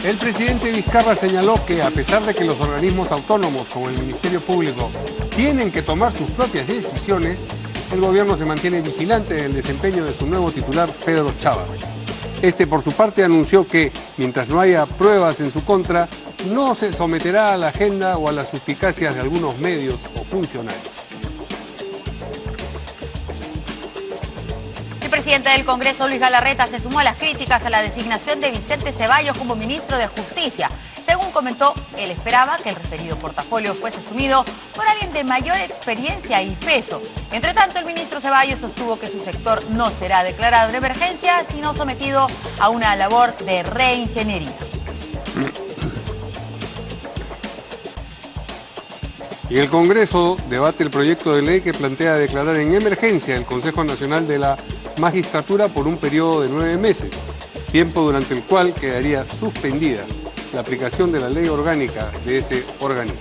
El presidente Vizcarra señaló que a pesar de que los organismos autónomos como el Ministerio Público tienen que tomar sus propias decisiones, el gobierno se mantiene vigilante del desempeño de su nuevo titular, Pedro Chávarri. Este, por su parte, anunció que, mientras no haya pruebas en su contra, no se someterá a la agenda o a las suspicacias de algunos medios o funcionarios. El presidente del Congreso, Luis Galarreta, se sumó a las críticas a la designación de Vicente Ceballos como ministro de Justicia. Según comentó, él esperaba que el referido portafolio fuese asumido por alguien de mayor experiencia y peso. Entre tanto, el ministro Ceballos sostuvo que su sector no será declarado en emergencia, sino sometido a una labor de reingeniería. Y el Congreso debate el proyecto de ley que plantea declarar en emergencia el Consejo Nacional de la Magistratura por un periodo de 9 meses, tiempo durante el cual quedaría suspendida la aplicación de la ley orgánica de ese organismo.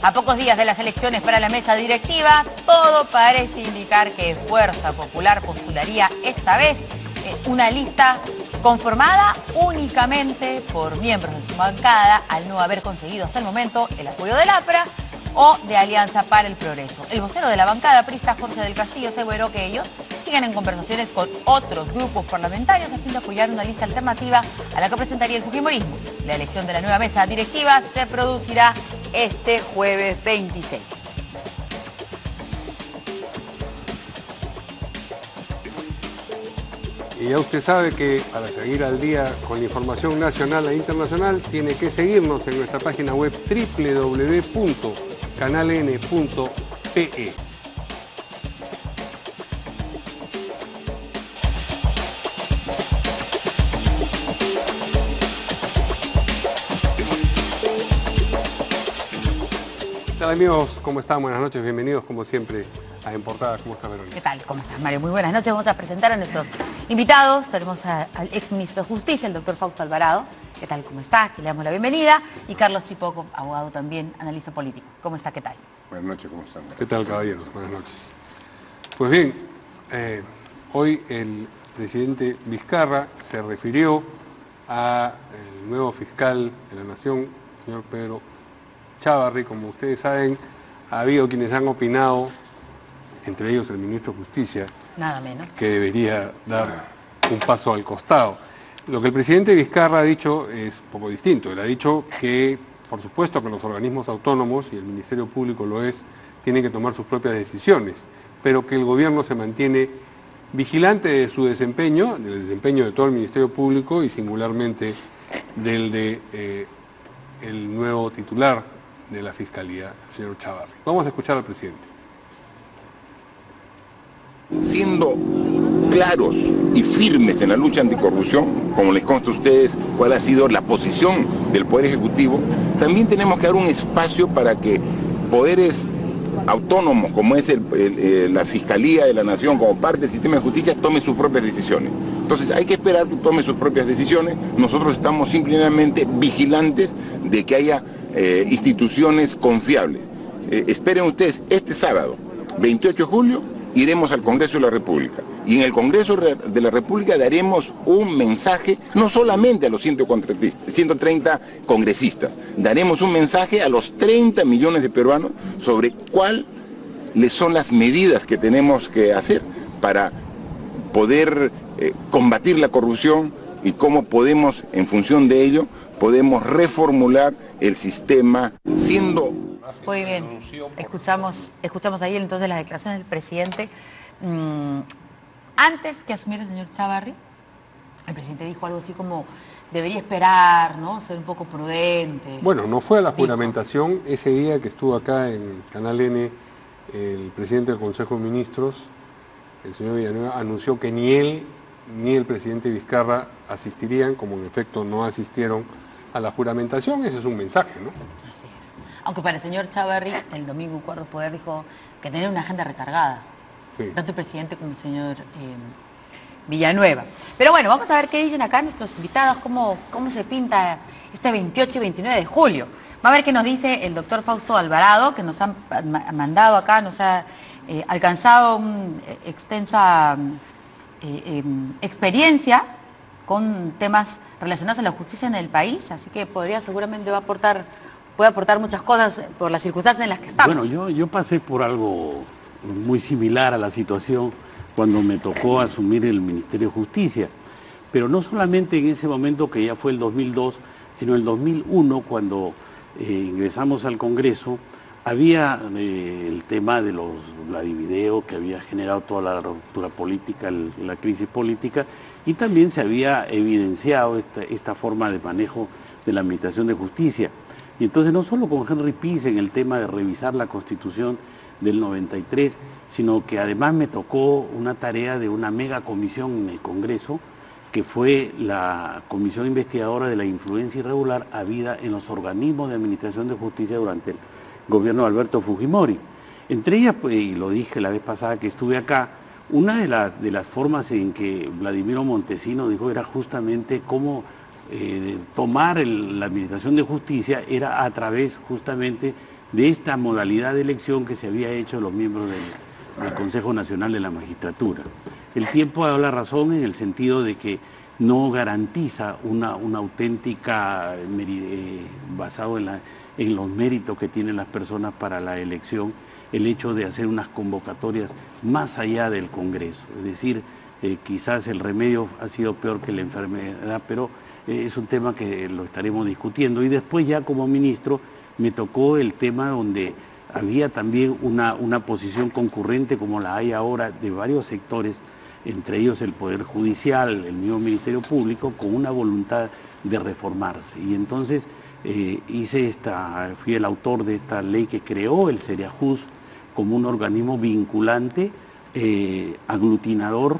A pocos días de las elecciones para la mesa directiva, todo parece indicar que Fuerza Popular postularía esta vez una lista conformada únicamente por miembros de su bancada, al no haber conseguido hasta el momento el apoyo del APRA o de Alianza para el Progreso. El vocero de la bancada aprista, Jorge del Castillo, aseguró que ellos siguen en conversaciones con otros grupos parlamentarios a fin de apoyar una lista alternativa a la que presentaría el fujimorismo. La elección de la nueva mesa directiva se producirá este jueves 26. Y ya usted sabe que para seguir al día con la información nacional e internacional tiene que seguirnos en nuestra página web www.canaln.pe. ¿Qué tal, amigos? ¿Cómo están? Buenas noches, bienvenidos como siempre a En Portada. ¿Cómo está, Verónica? ¿Qué tal? ¿Cómo estás, Mario? Muy buenas noches. Vamos a presentar a nuestros invitados. Tenemos al exministro de Justicia, el doctor Fausto Alvarado. ¿Qué tal? ¿Cómo está? Que le damos la bienvenida. Y Carlos Chipoco, abogado también, analista político. ¿Cómo está? ¿Qué tal? Buenas noches, ¿cómo están? ¿Qué tal, caballeros? Buenas noches. Pues bien, hoy el presidente Vizcarra se refirió al nuevo fiscal de la Nación, el señor Pedro Chávarri. Como ustedes saben, ha habido quienes han opinado, entre ellos el ministro de Justicia, nada menos, que debería dar un paso al costado. Lo que el presidente Vizcarra ha dicho es un poco distinto. Él ha dicho que, por supuesto, que los organismos autónomos, y el Ministerio Público lo es, tienen que tomar sus propias decisiones, pero que el gobierno se mantiene vigilante de su desempeño, del desempeño de todo el Ministerio Público y singularmente del de el nuevo titular de la Fiscalía, el señor Chávarri. Vamos a escuchar al presidente. Siendo claros y firmes en la lucha anticorrupción, como les consta a ustedes cuál ha sido la posición del Poder Ejecutivo, también tenemos que dar un espacio para que poderes autónomos, como es la Fiscalía de la Nación, como parte del sistema de justicia, tome sus propias decisiones. Entonces hay que esperar que tome sus propias decisiones. Nosotros estamos simplemente vigilantes de que haya instituciones confiables. Esperen ustedes, este sábado, 28 de julio, iremos al Congreso de la República. Y en el Congreso de la República daremos un mensaje, no solamente a los 130 congresistas, daremos un mensaje a los 30 millones de peruanos sobre cuáles son las medidas que tenemos que hacer para poder combatir la corrupción y cómo podemos, en función de ello, podemos reformular el sistema siendo... Muy bien, escuchamos ahí entonces las declaraciones del presidente. Antes que asumiera el señor Chávarri, el presidente dijo algo así como debería esperar, ¿no? Ser un poco prudente. Bueno, no fue a la juramentación ese día que estuvo acá en Canal N el presidente del Consejo de Ministros, el señor Villanueva, anunció que ni él ni el presidente Vizcarra asistirían, como en efecto no asistieron a la juramentación. Ese es un mensaje, ¿no? Así es. Aunque para el señor Chávarri, el domingo en Cuarto Poder dijo que tenía una agenda recargada. Sí. Tanto el presidente como el señor Villanueva. Pero bueno, vamos a ver qué dicen acá nuestros invitados, cómo se pinta este 28 y 29 de julio. Va a ver qué nos dice el doctor Fausto Alvarado, que nos ha mandado acá, nos ha alcanzado una extensa experiencia con temas relacionados a la justicia en el país, así que seguramente puede aportar muchas cosas por las circunstancias en las que estamos. Bueno, yo pasé por algo muy similar a la situación cuando me tocó asumir el Ministerio de Justicia, pero no solamente en ese momento que ya fue el 2002, sino el 2001 cuando ingresamos al Congreso. Había el tema de los Vladivideo que había generado toda la ruptura política, la crisis política, y también se había evidenciado esta forma de manejo de la Administración de Justicia. Y entonces no solo con Henry Pease en el tema de revisar la Constitución del 93, sino que además me tocó una tarea de una mega comisión en el Congreso, que fue la comisión investigadora de la influencia irregular habida en los organismos de Administración de Justicia durante el gobierno de Alberto Fujimori. Entre ellas, pues, y lo dije la vez pasada que estuve acá, una de las formas en que Vladimiro Montesino dijo era justamente cómo tomar la Administración de Justicia era a través justamente de esta modalidad de elección que se había hecho de los miembros del Consejo Nacional de la Magistratura. El tiempo ha dado la razón en el sentido de que no garantiza una auténtica, basado en los méritos que tienen las personas para la elección, el hecho de hacer unas convocatorias más allá del Congreso. Es decir, quizás el remedio ha sido peor que la enfermedad, pero es un tema que lo estaremos discutiendo. Y después ya como ministro me tocó el tema donde había también una posición concurrente como la hay ahora de varios sectores, entre ellos el Poder Judicial, el mismo Ministerio Público, con una voluntad de reformarse. Y entonces fui el autor de esta ley que creó el Seriajus como un organismo vinculante, aglutinador,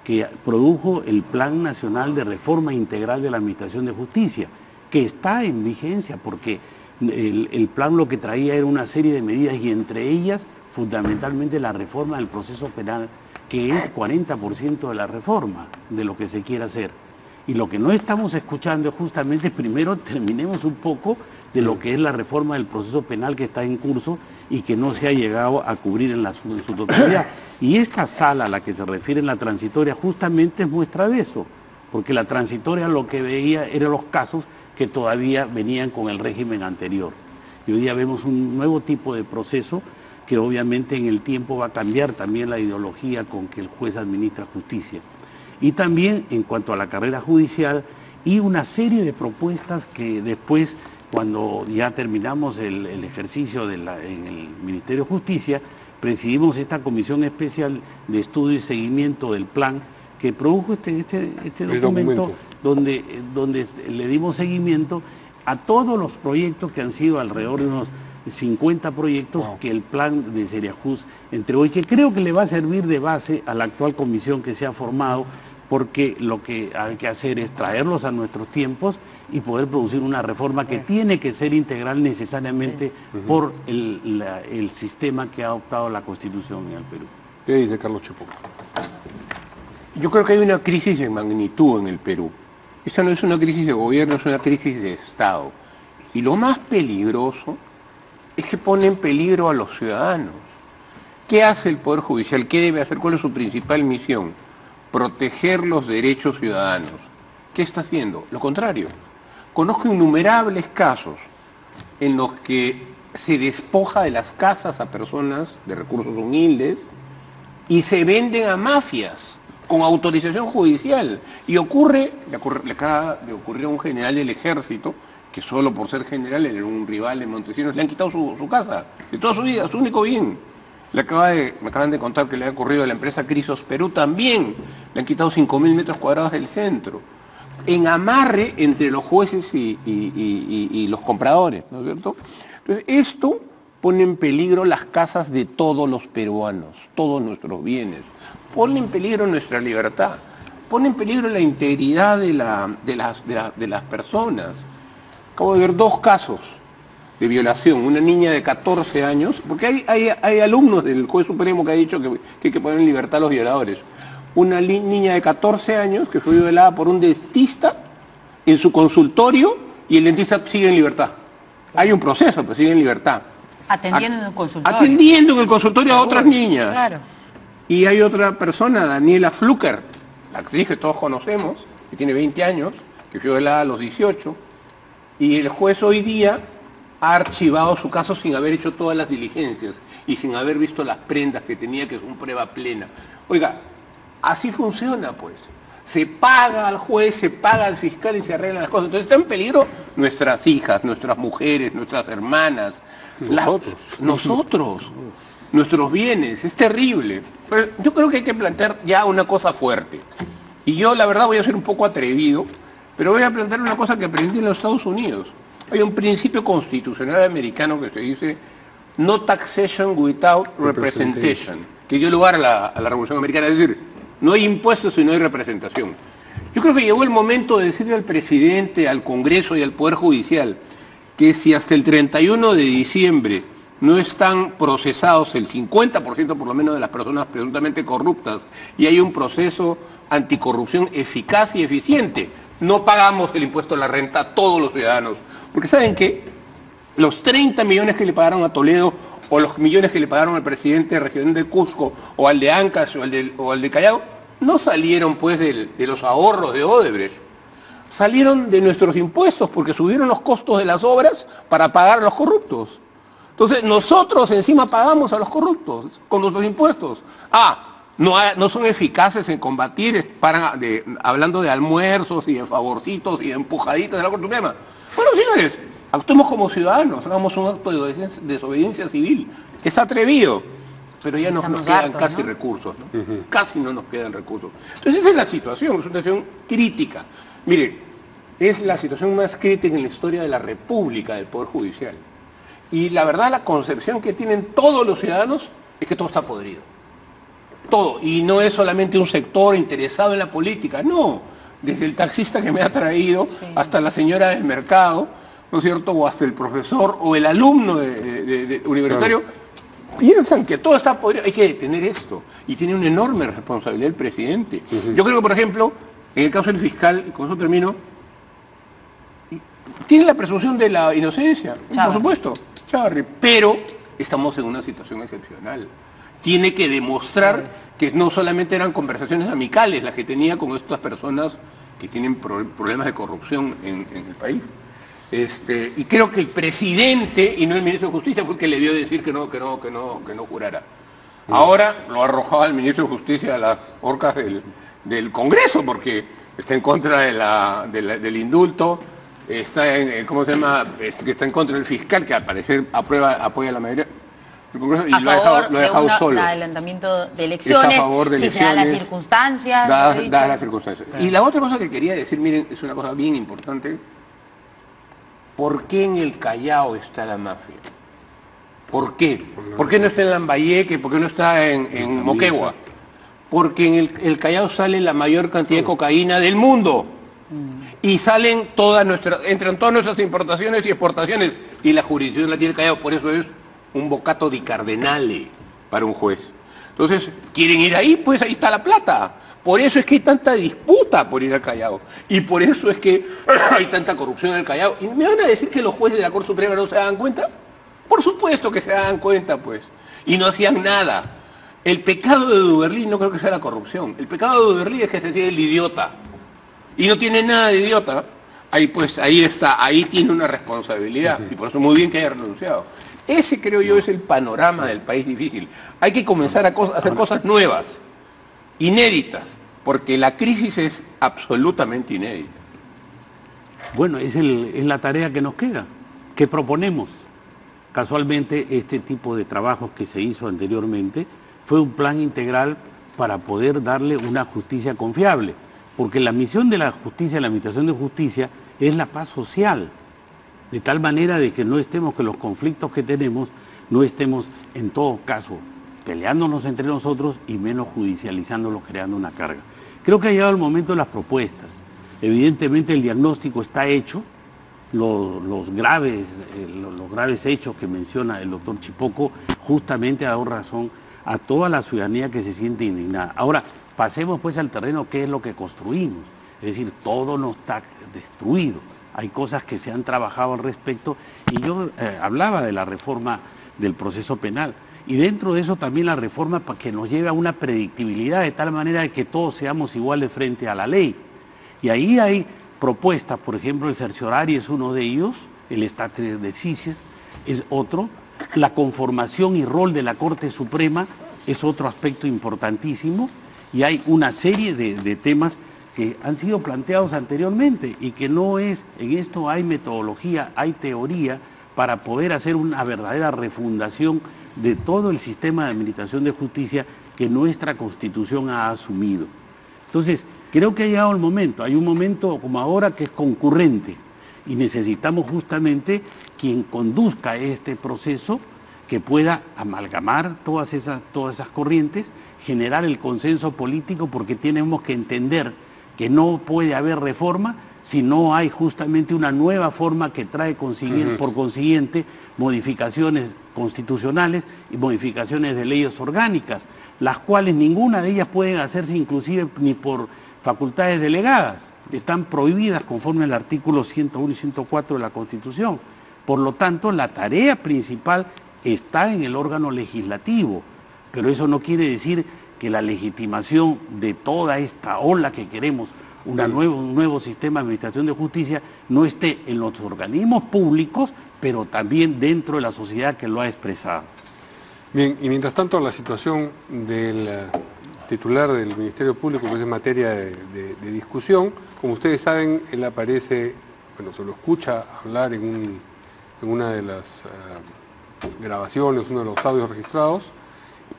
que produjo el Plan Nacional de Reforma Integral de la Administración de Justicia, que está en vigencia porque el plan lo que traía era una serie de medidas y entre ellas fundamentalmente la reforma del proceso penal, que es 40% de la reforma de lo que se quiere hacer. Y lo que no estamos escuchando es justamente, primero terminemos un poco de lo que es la reforma del proceso penal que está en curso y que no se ha llegado a cubrir en su totalidad. Y esta sala a la que se refiere en la transitoria justamente es muestra de eso, porque la transitoria lo que veía eran los casos que todavía venían con el régimen anterior. Y hoy día vemos un nuevo tipo de proceso que obviamente en el tiempo va a cambiar también la ideología con que el juez administra justicia. Y también en cuanto a la carrera judicial y una serie de propuestas que después, cuando ya terminamos el ejercicio en el Ministerio de Justicia, presidimos esta comisión especial de estudio y seguimiento del plan que produjo este documento donde le dimos seguimiento a todos los proyectos que han sido alrededor de unos 50 proyectos que el plan de Seriajus entregó y que creo que le va a servir de base a la actual comisión que se ha formado, porque lo que hay que hacer es traerlos a nuestros tiempos y poder producir una reforma que tiene que ser integral necesariamente por el sistema que ha adoptado la Constitución en el Perú. ¿Qué dice Carlos Chipuco? Yo creo que hay una crisis de magnitud en el Perú. Esta no es una crisis de gobierno, es una crisis de Estado. Y lo más peligroso es que pone en peligro a los ciudadanos. ¿Qué hace el Poder Judicial? ¿Qué debe hacer? ¿Cuál es su principal misión? Proteger los derechos ciudadanos. ¿Qué está haciendo? Lo contrario. Conozco innumerables casos en los que se despoja de las casas a personas de recursos humildes y se venden a mafias con autorización judicial. Y le acaba de ocurrir a un general del ejército que solo por ser general era un rival de Montesinos, le han quitado su casa de toda su vida, su único bien. Me acaban de contar que le ha ocurrido a la empresa Crisos Perú también, le han quitado 5.000 metros cuadrados del centro, en amarre entre los jueces y los compradores, ¿no es cierto? Entonces, esto pone en peligro las casas de todos los peruanos, todos nuestros bienes, pone en peligro nuestra libertad, pone en peligro la integridad de las personas. Acabo de ver 2 casos de violación, una niña de 14 años, porque hay alumnos del juez supremo que ha dicho que hay que poner en libertad a los violadores. Una niña de 14 años que fue violada por un dentista en su consultorio y el dentista sigue en libertad. Hay un proceso, pero sigue en libertad. Atendiendo en un consultorio. Atendiendo en el consultorio a otras Seguro, niñas. Claro. Y hay otra persona, Daniela Flucker, la actriz que todos conocemos, que tiene 20 años, que fue violada a los 18, y el juez hoy día ha archivado su caso sin haber hecho todas las diligencias y sin haber visto las prendas que tenía, que son prueba plena. Oiga, así funciona, pues. Se paga al juez, se paga al fiscal y se arreglan las cosas. Entonces está en peligro nuestras hijas, nuestras mujeres, nuestras hermanas, nosotros, nuestros bienes. Es terrible. Pero yo creo que hay que plantear ya una cosa fuerte. Y yo, la verdad, voy a ser un poco atrevido, pero voy a plantear una cosa que aprendí en los Estados Unidos. Hay un principio constitucional americano que se dice no taxation without representation, que dio lugar a la Revolución Americana, es decir, no hay impuestos si no hay representación. Yo creo que llegó el momento de decirle al presidente, al Congreso y al Poder Judicial que si hasta el 31 de diciembre no están procesados el 50% por lo menos de las personas presuntamente corruptas y hay un proceso anticorrupción eficaz y eficiente, no pagamos el impuesto a la renta a todos los ciudadanos. Porque ¿saben qué? Los 30 millones que le pagaron a Toledo o los millones que le pagaron al presidente regional de Cusco o al de Ancash o al de Callao, no salieron pues de los ahorros de Odebrecht. Salieron de nuestros impuestos porque subieron los costos de las obras para pagar a los corruptos. Entonces nosotros encima pagamos a los corruptos con nuestros impuestos. No son eficaces en combatir, hablando de almuerzos y de favorcitos y de empujaditas de la Corte Suprema. Bueno, señores, actuemos como ciudadanos, hagamos un acto de desobediencia civil. Es atrevido, pero ya nos quedan casi recursos, ¿no? Casi no nos quedan recursos. Entonces esa es la situación, es una situación crítica. Mire, es la situación más crítica en la historia de la República del Poder Judicial. Y la verdad, la concepción que tienen todos los ciudadanos es que todo está podrido. Todo. Y no es solamente un sector interesado en la política, no. Desde el taxista que me ha traído hasta la señora del mercado, ¿no es cierto? O hasta el profesor o el alumno universitario, piensan que todo está podrido. Hay que detener esto. Y tiene una enorme responsabilidad el presidente. Yo creo que, por ejemplo, en el caso del fiscal, y con eso termino, tiene la presunción de la inocencia, por supuesto, Chavarri, pero estamos en una situación excepcional. Tiene que demostrar que no solamente eran conversaciones amicales las que tenía con estas personas que tienen problemas de corrupción en el país. Y creo que el presidente, y no el ministro de Justicia, fue el que le dio decir que no jurara. Ahora lo ha arrojado al ministro de Justicia a las horcas del Congreso, porque está en contra del indulto, está en, ¿cómo se llama? Que está en contra del fiscal, que al parecer apoya la mayoría. Y lo ha dejado solo. Adelantamiento de elecciones, si se dan las circunstancias. Dadas las circunstancias. Y la otra cosa que quería decir, miren, es una cosa bien importante. ¿Por qué en el Callao está la mafia? ¿Por qué? ¿Por qué no está en Lambayeque? ¿Por qué no está en Moquegua? Porque en el Callao sale la mayor cantidad de cocaína del mundo. Y entran todas nuestras importaciones y exportaciones. Y la jurisdicción la tiene el Callao, por eso es un bocato di cardinale para un juez. Entonces, ¿quieren ir ahí? Pues ahí está la plata. Por eso es que hay tanta disputa por ir al Callao. Y por eso es que hay tanta corrupción en el Callao. ¿Y me van a decir que los jueces de la Corte Suprema no se dan cuenta? Por supuesto que se dan cuenta, pues. Y no hacían nada. El pecado de Duberlí no creo que sea la corrupción. El pecado de Duberlí es que se hacía el idiota. Y no tiene nada de idiota. Ahí está, ahí tiene una responsabilidad. Y por eso muy bien que haya renunciado. Ese, creo yo, es el panorama del país difícil. Hay que comenzar a hacer cosas nuevas, inéditas, porque la crisis es absolutamente inédita. Bueno, es la tarea que nos queda. ¿Qué proponemos? Casualmente, este tipo de trabajos que se hizo anteriormente fue un plan integral para poder darle una justicia confiable, porque la misión de la justicia, la administración de justicia, es la paz social. De tal manera de que no estemos, que los conflictos que tenemos, no estemos en todo caso peleándonos entre nosotros y menos judicializándolos, creando una carga. Creo que ha llegado el momento de las propuestas. Evidentemente el diagnóstico está hecho, los graves hechos que menciona el doctor Chipoco justamente ha dado razón a toda la ciudadanía que se siente indignada. Ahora, pasemos pues al terreno, ¿qué es lo que construimos? Es decir, todo no está destruido. Hay cosas que se han trabajado al respecto y yo hablaba de la reforma del proceso penal. Y dentro de eso también la reforma para que nos lleve a una predictibilidad de tal manera de que todos seamos iguales frente a la ley. Y ahí hay propuestas, por ejemplo, el cerciorari es uno de ellos, el estatus decisis es otro, la conformación y rol de la Corte Suprema es otro aspecto importantísimo, y hay una serie de temas que han sido planteados anteriormente y que no es, en esto hay metodología, hay teoría para poder hacer una verdadera refundación de todo el sistema de administración de justicia que nuestra Constitución ha asumido. Entonces, creo que ha llegado el momento, hay un momento como ahora que es concurrente y necesitamos justamente quien conduzca este proceso que pueda amalgamar todas esas corrientes, generar el consenso político, porque tenemos que entender que no puede haber reforma si no hay justamente una nueva forma que trae por consiguiente modificaciones constitucionales y modificaciones de leyes orgánicas, las cuales ninguna de ellas pueden hacerse inclusive ni por facultades delegadas, están prohibidas conforme al artículo 101 y 104 de la Constitución. Por lo tanto, la tarea principal está en el órgano legislativo, pero eso no quiere decir que la legitimación de toda esta ola que queremos, un nuevo sistema de administración de justicia, no esté en los organismos públicos, pero también dentro de la sociedad que lo ha expresado. Bien, y mientras tanto la situación del titular del Ministerio Público, pues es materia de discusión. Como ustedes saben, él aparece, bueno, se lo escucha hablar en una de las grabaciones, uno de los audios registrados,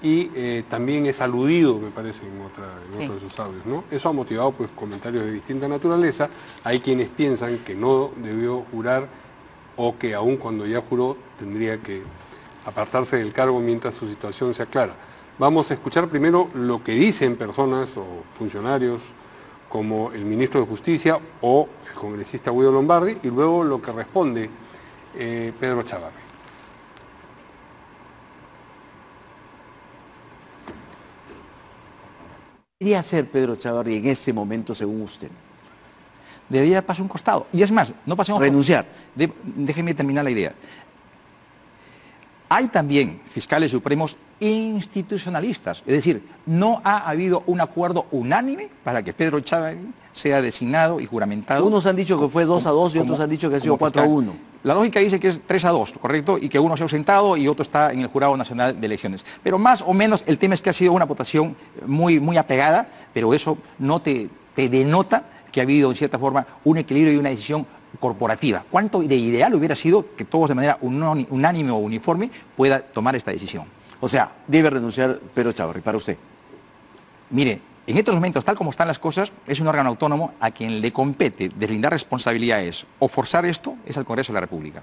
y también es aludido, me parece, en otro de sus audios, ¿no? Eso ha motivado pues comentarios de distinta naturaleza. Hay quienes piensan que no debió jurar o que aun cuando ya juró tendría que apartarse del cargo mientras su situación se aclara. Vamos a escuchar primero lo que dicen personas o funcionarios como el ministro de Justicia o el congresista Guido Lombardi, y luego lo que responde Pedro Chávarri. ¿Qué debería hacer Pedro Chávarri en este momento, según usted? Debería pasar un costado. Y es más, no pasemos... Renunciar. Déjeme terminar la idea. Hay también fiscales supremos institucionalistas. Es decir, no ha habido un acuerdo unánime para que Pedro Chávarri sea designado y juramentado. Unos han dicho que fue 2-2 y otros han dicho que ha sido 4-1. La lógica dice que es 3-2, ¿correcto? Y que uno se ha ausentado y otro está en el Jurado Nacional de Elecciones. Pero más o menos el tema es que ha sido una votación muy apegada, pero eso no te denota que ha habido en cierta forma un equilibrio y una decisión corporativa. ¿Cuánto de ideal hubiera sido que todos de manera unánime o uniforme pueda tomar esta decisión? O sea, debe renunciar Pedro Chávarri, para usted. Mire, en estos momentos, tal como están las cosas, es un órgano autónomo a quien le compete deslindar responsabilidades o forzar esto es al Congreso de la República.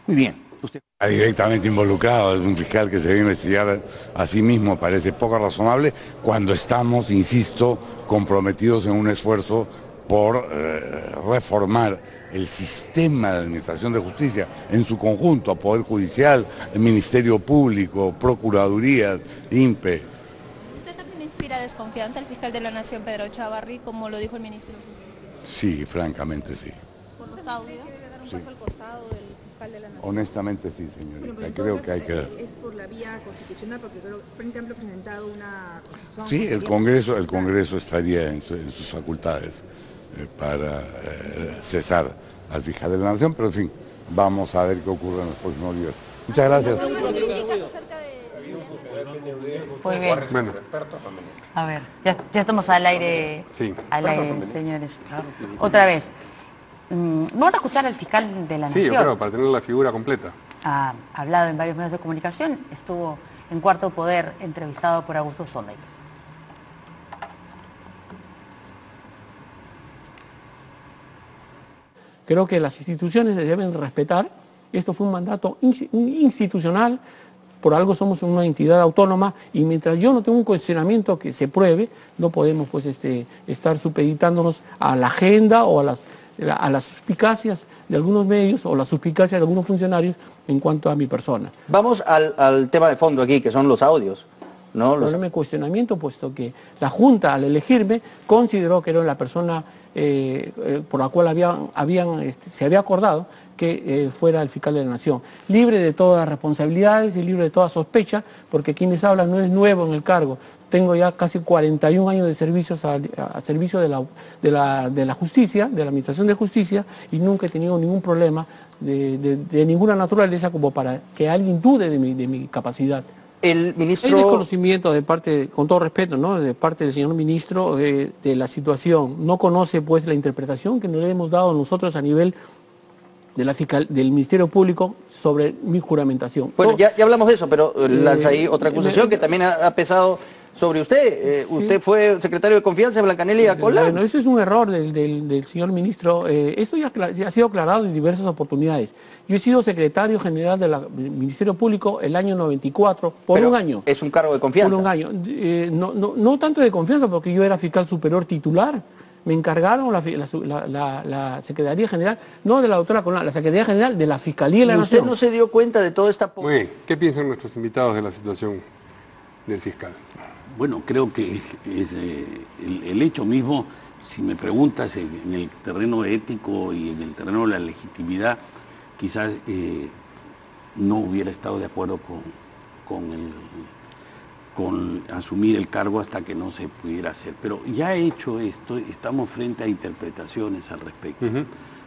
Muy bien. Usted... Está directamente involucrado, es un fiscal que se debe investigar a sí mismo, parece poco razonable cuando estamos, insisto, comprometidos en un esfuerzo por reformar el sistema de administración de justicia en su conjunto, Poder Judicial, el Ministerio Público, Procuradurías, INPE. ¿Usted también inspira desconfianza al fiscal de la Nación, Pedro Chávarri, como lo dijo el ministro de Justicia? Sí, francamente sí. ¿Por los audios? ¿Quiere dar un paso al costado del fiscal de la Nación? Honestamente sí, señorita. Bueno, creo que hay que... Es por la vía constitucional, porque creo que Frente Amplio ha presentado una... Sí, el Congreso estaría en sus facultades para cesar al fiscal de la Nación, pero en fin, vamos a ver qué ocurre en los próximos días. Muchas gracias. Muy bien. Bueno. A ver, ya estamos al aire, Sí. al aire, señores. Otra vez. Vamos a escuchar al fiscal de la Sí, Nación. yo creo, para tener la figura completa. Ha hablado en varios medios de comunicación, estuvo en Cuarto Poder entrevistado por Augusto Sondheim. Creo que las instituciones deben respetar. Esto fue un mandato institucional, por algo somos una entidad autónoma y mientras yo no tengo un cuestionamiento que se pruebe, no podemos pues, estar supeditándonos a la agenda o a las suspicacias de algunos medios o las suspicacias de algunos funcionarios en cuanto a mi persona. Vamos al tema de fondo aquí, que son los audios, ¿no? No me cuestionamiento, puesto que la Junta al elegirme consideró que era la persona por la cual se había acordado que fuera el fiscal de la Nación. Libre de todas responsabilidades y libre de toda sospecha, porque quienes hablan no es nuevo en el cargo. Tengo ya casi 41 años de servicios a servicio de la justicia, de la Administración de Justicia, y nunca he tenido ningún problema de ninguna naturaleza como para que alguien dude de mi capacidad. El ministro... Hay desconocimiento de parte, con todo respeto, ¿no?, de parte del señor ministro de la situación. No conoce pues la interpretación que nos le hemos dado nosotros a nivel de del Ministerio Público sobre mi juramentación. Bueno, ya hablamos de eso, pero lanza ahí otra acusación que también ha pesado sobre usted. Sí. Usted fue secretario de confianza de Blancanelli Acolán. Bueno, eso es un error del señor ministro. Esto ya ha sido aclarado en diversas oportunidades. Yo he sido secretario general del Ministerio Público el año 94, por un año. ¿Es un cargo de confianza? Por un año. No tanto de confianza, porque yo era fiscal superior titular. Me encargaron la Secretaría General, no de la doctora Colán, la Secretaría General de la Fiscalía de la Nación. ¿Usted no se dio cuenta de toda esta... Muy bien. ¿Qué piensan nuestros invitados de la situación del fiscal? Bueno, creo que es el hecho mismo, si me preguntas en el terreno ético y en el terreno de la legitimidad, quizás no hubiera estado de acuerdo con asumir el cargo hasta que no se pudiera hacer. Pero ya hecho esto, estamos frente a interpretaciones al respecto.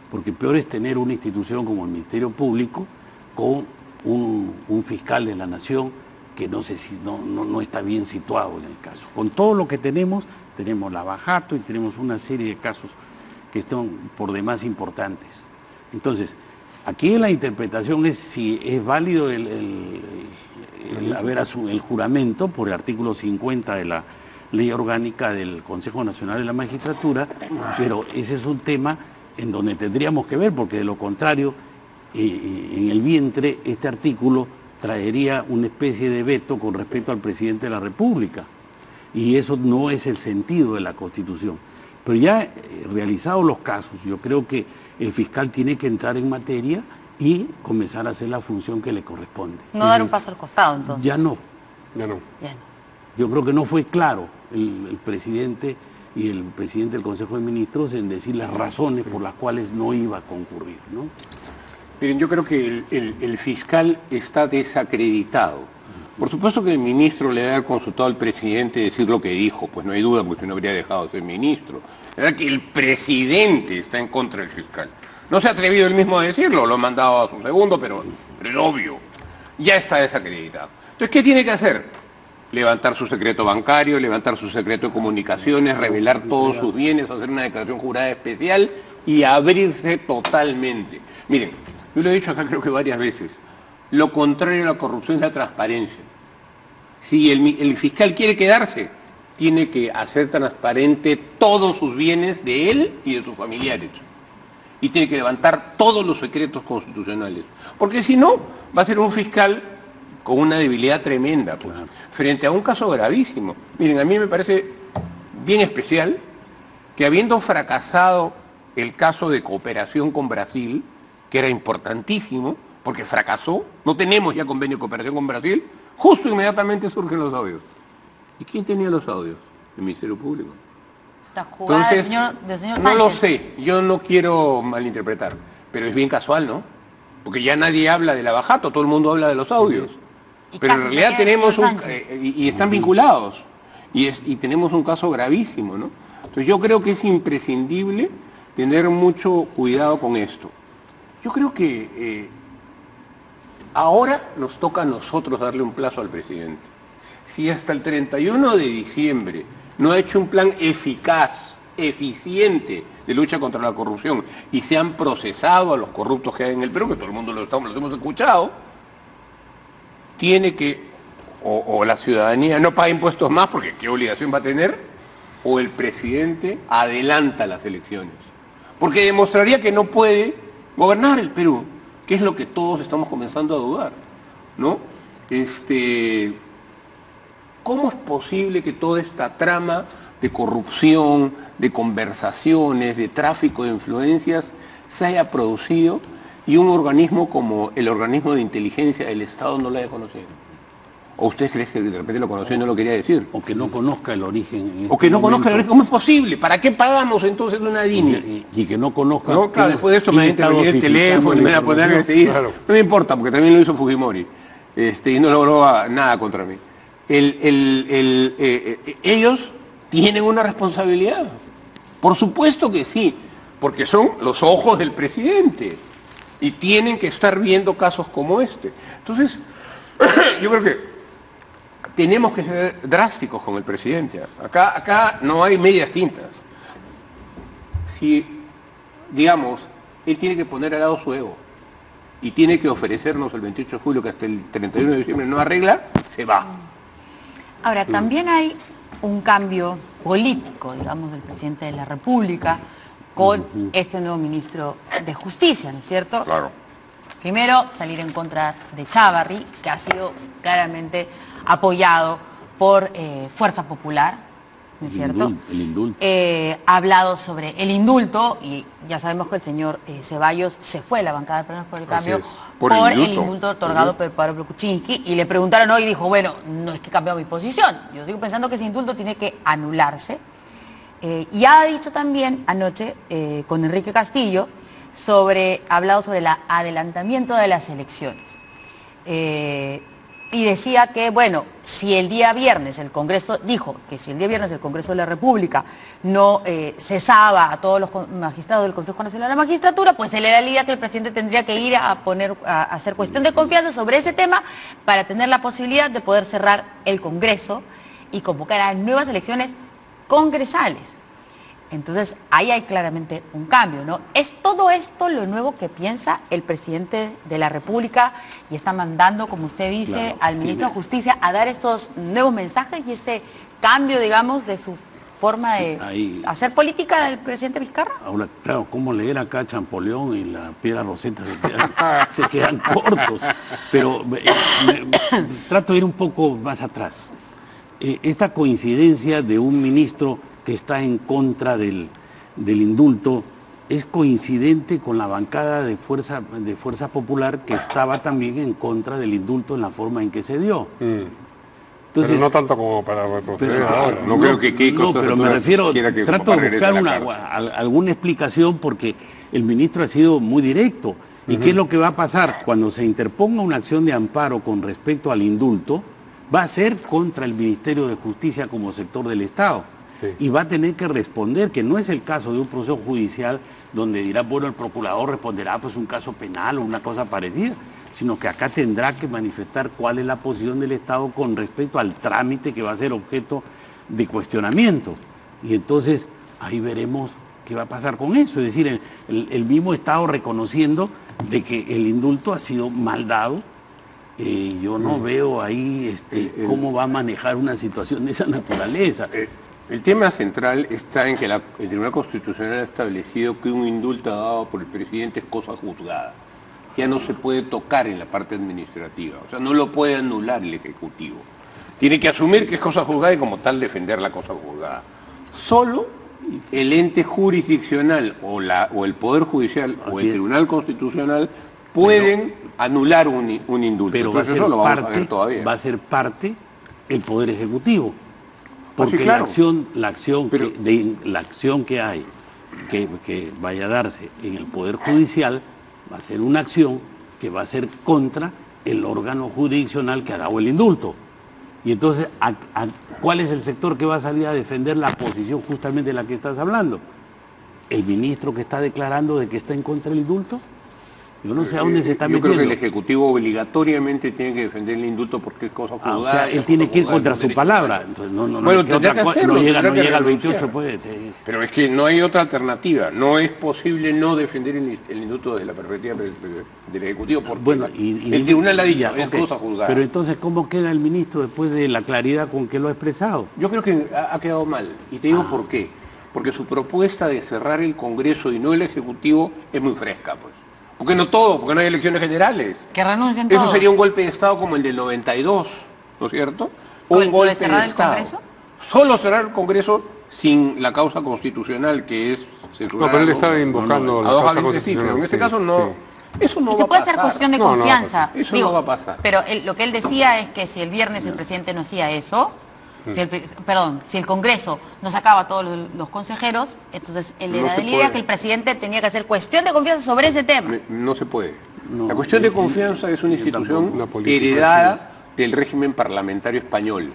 Porque peor es tener una institución como el Ministerio Público con un fiscal de la Nación que no sé si no está bien situado en el caso. Con todo lo que tenemos lavajato y tenemos una serie de casos que son por demás importantes. Entonces, aquí la interpretación es si es válido el juramento por el artículo 50 de la Ley Orgánica del Consejo Nacional de la Magistratura, pero ese es un tema en donde tendríamos que ver, porque de lo contrario, en el vientre, este artículo traería una especie de veto con respecto al presidente de la República, y eso no es el sentido de la Constitución. Pero ya realizados los casos, yo creo que el fiscal tiene que entrar en materia y comenzar a hacer la función que le corresponde. No dar un paso al costado, entonces. Ya no. Ya no. Bien. Yo creo que no fue claro el presidente y el presidente del Consejo de Ministros en decir las razones por las cuales no iba a concurrir, ¿no? Miren, yo creo que el fiscal está desacreditado. Por supuesto que el ministro le ha consultado al presidente decir lo que dijo, pues no hay duda, porque si no habría dejado de ser ministro. La verdad que el presidente está en contra del fiscal. No se ha atrevido él mismo a decirlo, lo ha mandado a su segundo, pero es obvio. Ya está desacreditado. Entonces, ¿qué tiene que hacer? Levantar su secreto bancario, levantar su secreto de comunicaciones, revelar todos sus bienes, hacer una declaración jurada especial y abrirse totalmente. Miren, yo lo he dicho acá creo que varias veces. Lo contrario a la corrupción es la transparencia. Si el fiscal quiere quedarse, tiene que hacer transparente todos sus bienes de él y de sus familiares. Y tiene que levantar todos los secretos constitucionales. Porque si no, va a ser un fiscal con una debilidad tremenda, pues, frente a un caso gravísimo. Miren, a mí me parece bien especial que habiendo fracasado el caso de cooperación con Brasil, que era importantísimo, porque fracasó, no tenemos ya convenio de cooperación con Brasil, justo inmediatamente surgen los audios. ¿Y quién tenía los audios? El Ministerio Público. Esta jugada Entonces, del señor no Sánchez. lo sé, yo no quiero malinterpretar, pero es bien casual, ¿no? Porque ya nadie habla de lavajato, todo el mundo habla de los audios. Pero en realidad tenemos y están vinculados, y tenemos un caso gravísimo, ¿no? Entonces yo creo que es imprescindible tener mucho cuidado con esto. Yo creo que ahora nos toca a nosotros darle un plazo al presidente. Si hasta el 31 de diciembre no ha hecho un plan eficaz, eficiente de lucha contra la corrupción y se han procesado a los corruptos que hay en el Perú, que todo el mundo los hemos escuchado, tiene que, o la ciudadanía no paga impuestos más, porque qué obligación va a tener, o el presidente adelanta las elecciones. Porque demostraría que no puede gobernar el Perú, que es lo que todos estamos comenzando a dudar, ¿no? ¿Cómo es posible que toda esta trama de corrupción, de conversaciones, de tráfico de influencias se haya producido y un organismo como el organismo de inteligencia del Estado no lo haya conocido? ¿O usted cree que de repente lo conoció y no lo quería decir? O que no conozca el origen. O que no conozca el origen. ¿Cómo es posible? ¿Para qué pagamos entonces una DINI? Y que no conozca... No, claro, después de esto me va a intervenir el teléfono y me va a poner a seguir. Claro. No me importa, porque también lo hizo Fujimori. Y no logró nada contra mí. Ellos tienen una responsabilidad. Por supuesto que sí, porque son los ojos del presidente. Y tienen que estar viendo casos como este. Entonces, yo creo que tenemos que ser drásticos con el presidente. Acá no hay medias tintas. Si, digamos, él tiene que poner al lado su ego y tiene que ofrecernos el 28 de julio que hasta el 31 de diciembre no arregla, se va. Ahora, también hay un cambio político, digamos, del presidente de la República con este nuevo ministro de Justicia, ¿no es cierto? Claro. Primero, salir en contra de Chávarri, que ha sido claramente apoyado por Fuerza Popular, ¿no es cierto? El indulto. Ha hablado sobre el indulto y ya sabemos que el señor Ceballos se fue de la bancada de Peronismo por el Cambio por el indulto otorgado por Pablo Kuczynski, y le preguntaron hoy y dijo, bueno, no es que cambió mi posición, yo sigo pensando que ese indulto tiene que anularse. Y ha dicho también anoche con Enrique Castillo ha hablado sobre el adelantamiento de las elecciones. Y decía que, bueno, si el día viernes el Congreso, dijo que si el día viernes el Congreso de la República no cesaba a todos los magistrados del Consejo Nacional de la Magistratura, pues él era el día que el presidente tendría que ir a hacer cuestión de confianza sobre ese tema para tener la posibilidad de poder cerrar el Congreso y convocar a nuevas elecciones congresales. Entonces, ahí hay claramente un cambio, ¿no? ¿Es todo esto lo nuevo que piensa el presidente de la República y está mandando, como usted dice, al ministro de Justicia a dar estos nuevos mensajes y este cambio, digamos, de su forma de hacer política del presidente Vizcarra? Ahora, claro, ¿cómo leer acá a Champoleón y la Piedra Roseta? Se quedan cortos. Pero trato de ir un poco más atrás. Esta coincidencia de un ministro que está en contra del indulto es coincidente con la bancada de Fuerza Popular, que estaba también en contra del indulto en la forma en que se dio. Entonces, pero no tanto como para retroceder ahora. No creo que no, pero me refiero, trato de buscar alguna explicación, porque el ministro ha sido muy directo. ¿Y qué es lo que va a pasar? Cuando se interponga una acción de amparo con respecto al indulto, va a ser contra el Ministerio de Justicia como sector del Estado. Y va a tener que responder, que no es el caso de un proceso judicial donde dirá, bueno, el procurador responderá, pues un caso penal o una cosa parecida, sino que acá tendrá que manifestar cuál es la posición del Estado con respecto al trámite que va a ser objeto de cuestionamiento. Y entonces ahí veremos qué va a pasar con eso. Es decir, el mismo Estado reconociendo de que el indulto ha sido mal dado. Yo no veo ahí cómo va a manejar una situación de esa naturaleza. El tema central está en que el Tribunal Constitucional ha establecido que un indulto dado por el presidente es cosa juzgada. Ya no se puede tocar en la parte administrativa, o sea, no lo puede anular el Ejecutivo. Tiene que asumir que es cosa juzgada y como tal defender la cosa juzgada. Solo el ente jurisdiccional o el Poder Judicial o el Tribunal Constitucional pueden anular un indulto. Pero entonces eso lo vamos a ver todavía. Va a ser parte el Poder Ejecutivo. Porque sí, claro. la acción que hay, que vaya a darse en el Poder Judicial, va a ser una acción que va a ser contra el órgano jurisdiccional que ha dado el indulto. Y entonces, ¿cuál es el sector que va a salir a defender la posición justamente de la que estás hablando? ¿El ministro que está declarando de que está en contra del indulto? Yo no sé a dónde se está metiendo. Yo creo que el Ejecutivo obligatoriamente tiene que defender el indulto porque es cosa juzgada. O sea, él tiene que ir contra su palabra. Entonces, bueno, tendrá que hacerlo. No llega al 28, puede. Pero es que no hay otra alternativa. No es posible no defender el indulto desde la perspectiva del Ejecutivo porque bueno, el Tribunal ha dicho, es cosa juzgada. Pero entonces, ¿cómo queda el ministro después de la claridad con que lo ha expresado? Yo creo que ha quedado mal. Y te digo por qué. Porque su propuesta de cerrar el Congreso y no el Ejecutivo es muy fresca, pues. Porque no todo, porque no hay elecciones generales. Que renuncien todos. Eso sería un golpe de Estado como el del 92, ¿no es cierto? Un golpe de Estado. ¿El Congreso? Solo cerrar el Congreso sin la causa constitucional, que es censurar. No, pero él estaba invocando la causa constitucional. Sí, pero en este caso no. Sí. Eso no y va se a puede pasar. hacer cuestión de No, no va a confianza. pasar. Eso no va a pasar. Pero lo que él decía es que si el viernes el presidente no hacía eso, si el Congreso no sacaba a todos los consejeros, entonces él No era se de la idea puede. que el presidente tenía que hacer cuestión de confianza sobre ese tema. No se puede. No, la cuestión de confianza es una institución Una política, heredada del régimen parlamentario español.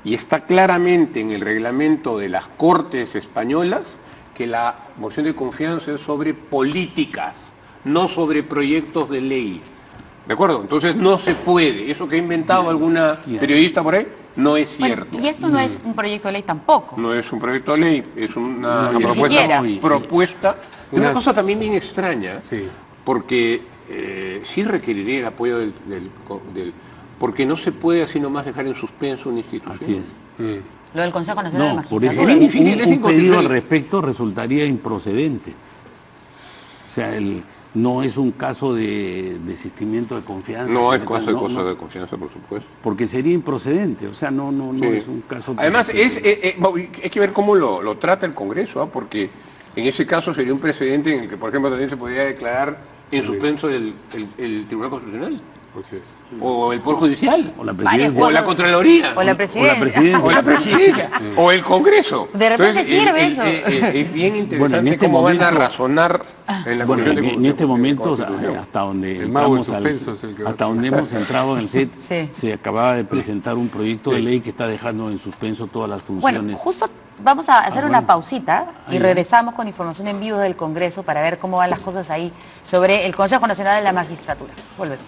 Y está claramente en el reglamento de las Cortes españolas que la moción de confianza es sobre políticas, no sobre proyectos de ley. ¿De acuerdo? Entonces no se puede. Eso que ha inventado alguna periodista por ahí no es cierto. Bueno, y esto no es un proyecto de ley tampoco. No es un proyecto de ley, es una Ni siquiera. propuesta. Una Unas- cosa también bien extraña, Sí. porque sí requeriría el apoyo porque no se puede así nomás dejar en suspenso una institución. Así es. Lo del Consejo Nacional No, de por eso Magistratura. Es difícil, es un pedido inconstitucional. al respecto resultaría improcedente. O sea, no es un caso de desistimiento de confianza. No es no, cosa de no, cosa de confianza, por supuesto. porque sería improcedente, o sea, no Sí. es un caso... Además, hay que ver cómo lo trata el Congreso, ¿ah? Porque en ese caso sería un precedente en el que, por ejemplo, también se podría declarar en suspenso el Tribunal Constitucional, Así es. o el Poder Judicial, o la Varias presidencia. o la Contraloría, O la presidencia. o la Presidencia, o el Congreso. De repente Entonces, sirve eso. Es bien interesante Bueno, en este cómo van a momento- razonar en la Bueno, Comisión de en este momento, Constitución. hasta donde El mago del entramos suspenso es el que va a hasta donde hemos entrado en el set, Sí. se acababa de presentar un proyecto de ley que está dejando en suspenso todas las Bueno, funciones. justo vamos a hacer una bueno. pausita y regresamos con información en vivo del Congreso para ver cómo van las cosas ahí sobre el Consejo Nacional de la Magistratura. Volvemos.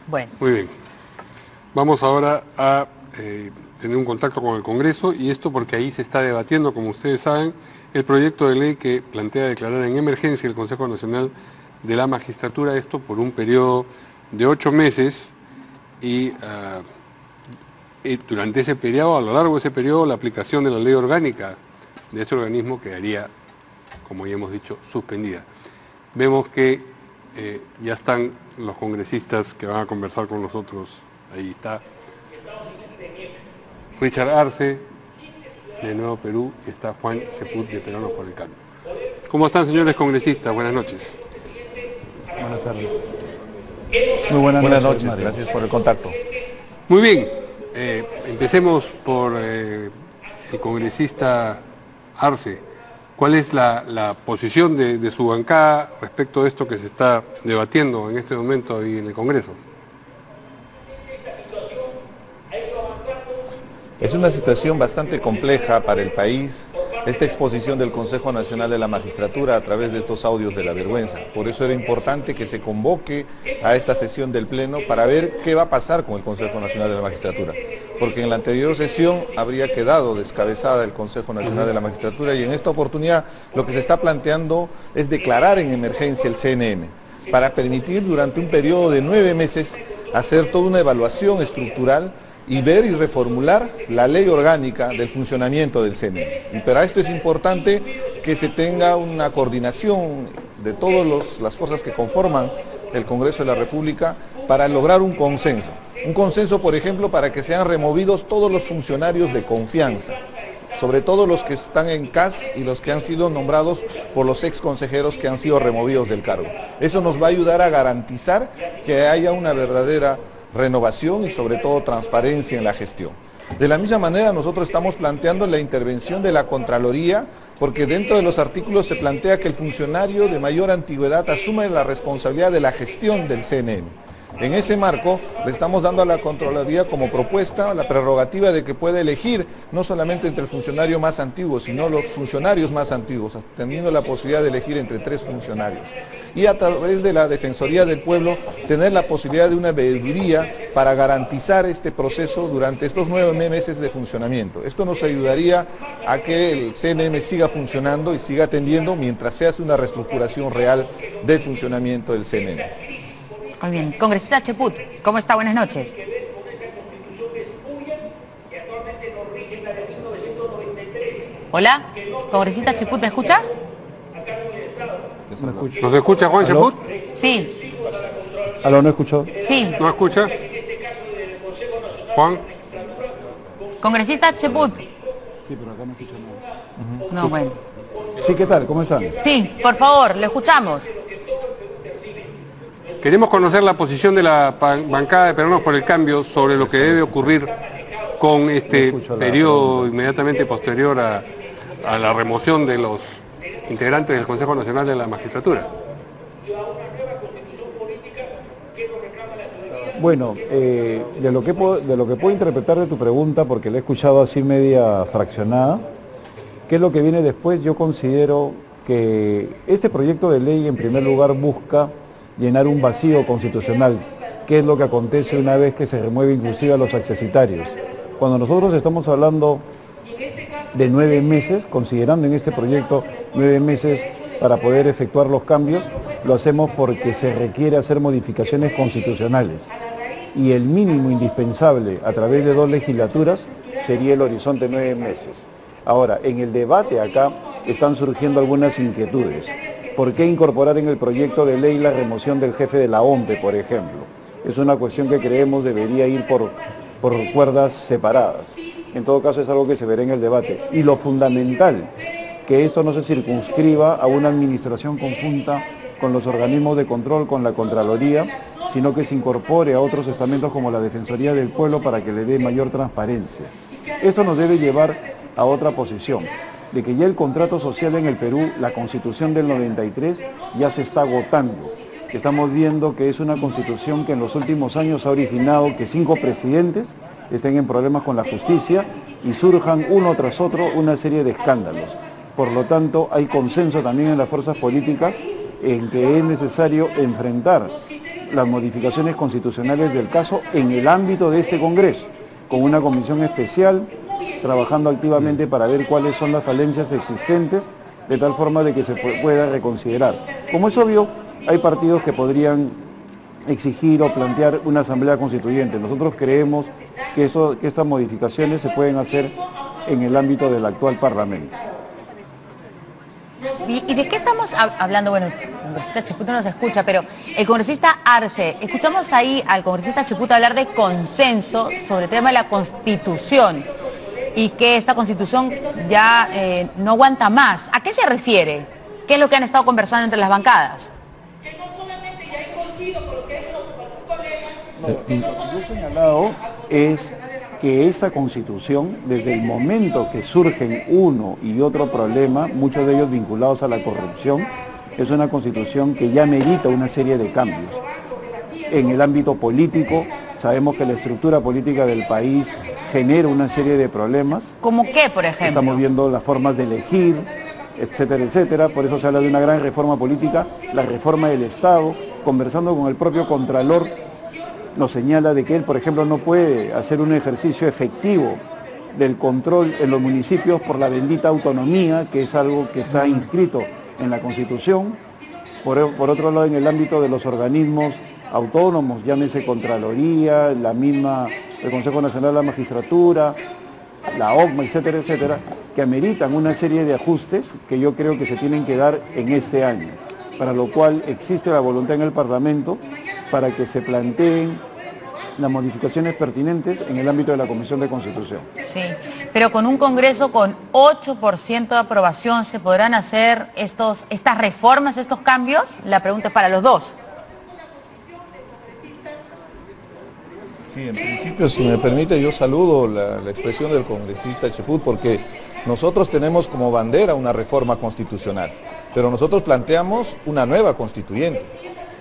Bueno, Muy bien. Vamos ahora a tener un contacto con el Congreso, y esto porque ahí se está debatiendo, como ustedes saben, el proyecto de ley que plantea declarar en emergencia el Consejo Nacional de la Magistratura, esto por un periodo de 8 meses, y durante ese periodo, a lo largo de ese periodo, la aplicación de la ley orgánica de ese organismo quedaría, como ya hemos dicho, suspendida. Vemos que ya están los congresistas que van a conversar con nosotros. Ahí está Richard Arce, de Nuevo Perú, y está Juan Cheput, de Peruanos por el Cambio. ¿Cómo están, señores congresistas? Buenas noches. Buenas tardes. Muy buenas noches, gracias por el contacto. Muy bien, empecemos por el congresista Arce. ¿Cuál es la posición de su bancada respecto a esto que se está debatiendo en este momento ahí en el Congreso? Es una situación bastante compleja para el país, esta exposición del Consejo Nacional de la Magistratura a través de estos audios de la vergüenza. Por eso era importante que se convoque a esta sesión del Pleno para ver qué va a pasar con el Consejo Nacional de la Magistratura. Porque en la anterior sesión habría quedado descabezada el Consejo Nacional de la Magistratura, y en esta oportunidad lo que se está planteando es declarar en emergencia el CNM para permitir durante un periodo de 9 meses hacer toda una evaluación estructural y ver y reformular la ley orgánica del funcionamiento del CNM. Y para esto es importante que se tenga una coordinación de todas las fuerzas que conforman el Congreso de la República para lograr un consenso. Un consenso, por ejemplo, para que sean removidos todos los funcionarios de confianza, sobre todo los que están en CAS y los que han sido nombrados por los ex consejeros que han sido removidos del cargo. Eso nos va a ayudar a garantizar que haya una verdadera renovación y sobre todo transparencia en la gestión. De la misma manera nosotros estamos planteando la intervención de la Contraloría, porque dentro de los artículos se plantea que el funcionario de mayor antigüedad asume la responsabilidad de la gestión del CNM. En ese marco le estamos dando a la Contraloría como propuesta la prerrogativa de que pueda elegir no solamente entre el funcionario más antiguo, sino los funcionarios más antiguos, teniendo la posibilidad de elegir entre 3 funcionarios. Y a través de la Defensoría del Pueblo tener la posibilidad de una veeduría para garantizar este proceso durante estos 9 meses de funcionamiento. Esto nos ayudaría a que el CNM siga funcionando y siga atendiendo mientras se hace una reestructuración real del funcionamiento del CNM. muy bien. Congresista Cheput, ¿cómo está? Buenas noches. Hola, congresista Cheput, ¿me escucha? ¿Nos escucha Juan Cheput? Sí, ¿Aló, no escuchó? sí. ¿No escucha? Juan. Congresista Cheput. Sí, pero acá no se escucha nada. No, bueno. Sí, ¿qué tal? ¿Cómo están? Sí, por favor, lo escuchamos. Queremos conocer la posición de la bancada de Peruanos por el Cambio sobre lo que debe ocurrir con este periodo inmediatamente posterior a la remoción de los integrantes del Consejo Nacional de la Magistratura. Bueno, de lo que puedo interpretar de tu pregunta, porque la he escuchado así media fraccionada, ¿qué es lo que viene después? Yo considero que este proyecto de ley en primer lugar busca llenar un vacío constitucional, que es lo que acontece una vez que se remueve inclusive a los accesitarios. Cuando nosotros estamos hablando de 9 meses, considerando en este proyecto 9 meses para poder efectuar los cambios, lo hacemos porque se requiere hacer modificaciones constitucionales. Y el mínimo indispensable a través de 2 legislaturas sería el horizonte 9 meses. Ahora, en el debate acá están surgiendo algunas inquietudes. ¿Por qué incorporar en el proyecto de ley la remoción del jefe de la OMPE, por ejemplo? Es una cuestión que creemos debería ir por cuerdas separadas. En todo caso es algo que se verá en el debate. Y lo fundamental, que esto no se circunscriba a una administración conjunta con los organismos de control, con la Contraloría, sino que se incorpore a otros estamentos como la Defensoría del Pueblo para que le dé mayor transparencia. Esto nos debe llevar a otra posición, de que ya el contrato social en el Perú, la Constitución del 93, ya se está agotando. Estamos viendo que es una Constitución que en los últimos años ha originado que 5 presidentes estén en problemas con la justicia y surjan uno tras otro una serie de escándalos. Por lo tanto, hay consenso también en las fuerzas políticas en que es necesario enfrentar las modificaciones constitucionales del caso en el ámbito de este Congreso, con una comisión especial, trabajando activamente para ver cuáles son las falencias existentes, de tal forma de que se pueda reconsiderar. Como es obvio, hay partidos que podrían exigir o plantear una asamblea constituyente. Nosotros creemos que estas modificaciones se pueden hacer en el ámbito del actual Parlamento. ¿Y de qué estamos hablando? Bueno, el congresista Cheput no nos escucha, pero el congresista Arce, escuchamos ahí al congresista Cheput hablar de consenso sobre el tema de la Constitución y que esta Constitución ya no aguanta más. ¿A qué se refiere? ¿Qué es lo que han estado conversando entre las bancadas? No, lo que yo he señalado es que esta Constitución, desde el momento que surgen uno y otro problema, muchos de ellos vinculados a la corrupción, es una Constitución que ya merita una serie de cambios. En el ámbito político, sabemos que la estructura política del país genera una serie de problemas. ¿Cómo qué, por ejemplo? Estamos viendo las formas de elegir, etcétera, etcétera. Por eso se habla de una gran reforma política, la reforma del Estado. Conversando con el propio Contralor, nos señala de que él, por ejemplo, no puede hacer un ejercicio efectivo del control en los municipios por la bendita autonomía, que es algo que está inscrito en la Constitución. Por otro lado, en el ámbito de los organismos autónomos, llámese Contraloría, el Consejo Nacional de la Magistratura, la OCMA, etcétera, etcétera, que ameritan una serie de ajustes que yo creo que se tienen que dar en este año, para lo cual existe la voluntad en el Parlamento para que se planteen las modificaciones pertinentes en el ámbito de la Comisión de Constitución. Sí, pero con un Congreso con 8% de aprobación, ¿se podrán hacer estas reformas, estos cambios? La pregunta es para los dos. Sí, en principio, si me permite, yo saludo la expresión del congresista Cheput, porque nosotros tenemos como bandera una reforma constitucional, pero nosotros planteamos una nueva constituyente,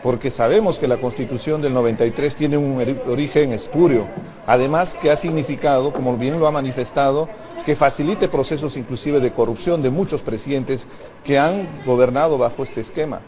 porque sabemos que la Constitución del 93 tiene un origen espurio, además que ha significado, como bien lo ha manifestado, que facilite procesos inclusive de corrupción de muchos presidentes que han gobernado bajo este esquema.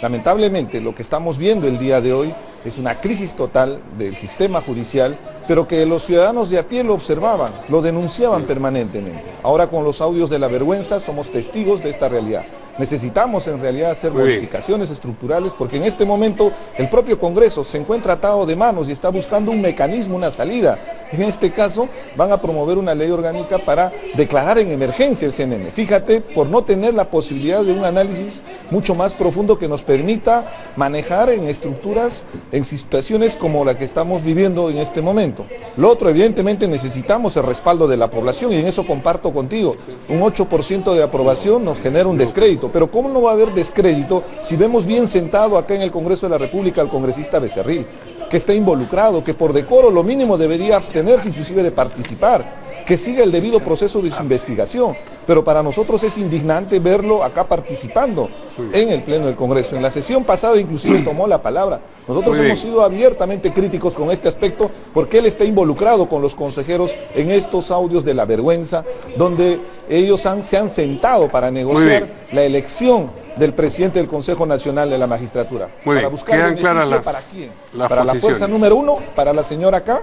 Lamentablemente, lo que estamos viendo el día de hoy es una crisis total del sistema judicial, pero que los ciudadanos de a pie lo observaban, lo denunciaban permanentemente. Ahora, con los audios de la vergüenza, somos testigos de esta realidad. Necesitamos en realidad hacer modificaciones estructurales, porque en este momento el propio Congreso se encuentra atado de manos y está buscando un mecanismo, una salida En este caso van a promover una ley orgánica para declarar en emergencia el CNM. Fíjate, por no tener la posibilidad de un análisis mucho más profundo que nos permita manejar en estructuras, en situaciones como la que estamos viviendo en este momento. Lo otro, evidentemente necesitamos el respaldo de la población y en eso comparto contigo. Un 8% de aprobación nos genera un descrédito, pero ¿cómo no va a haber descrédito si vemos bien sentado acá en el Congreso de la República al congresista Becerril, que está involucrado, que por decoro lo mínimo debería abstenerse inclusive de participar, que siga el debido proceso de su investigación, pero para nosotros es indignante verlo acá participando en el Pleno del Congreso. En la sesión pasada inclusive tomó la palabra. Nosotros hemos sido abiertamente críticos con este aspecto porque él está involucrado con los consejeros en estos audios de la vergüenza, donde ellos se han sentado para negociar la elección del presidente del Consejo Nacional de la Magistratura. Muy bien, para buscar quedan claras ¿para quién? las ¿Para la fuerza número 1? ¿Para la señora acá?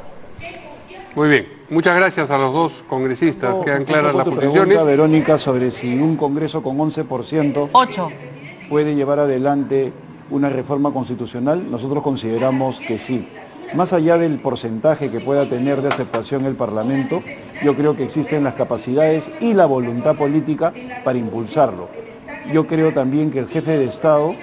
Muy bien, muchas gracias a los dos congresistas. Quedan claras las posiciones. Pregunta, Verónica, sobre si un Congreso con 11% puede llevar adelante una reforma constitucional. Nosotros consideramos que sí. Más allá del porcentaje que pueda tener de aceptación el Parlamento, yo creo que existen las capacidades y la voluntad política para impulsarlo. Yo creo también que el jefe de Estado,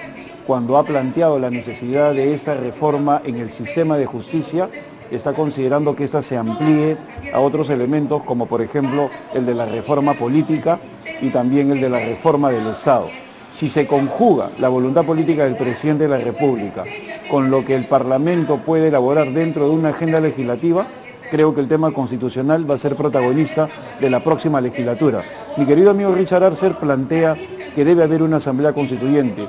cuando ha planteado la necesidad de esta reforma en el sistema de justicia, está considerando que esta se amplíe a otros elementos, como por ejemplo el de la reforma política y también el de la reforma del Estado. Si se conjuga la voluntad política del presidente de la República con lo que el Parlamento puede elaborar dentro de una agenda legislativa, creo que el tema constitucional va a ser protagonista de la próxima legislatura. Mi querido amigo Richard Arce plantea que debe haber una asamblea constituyente.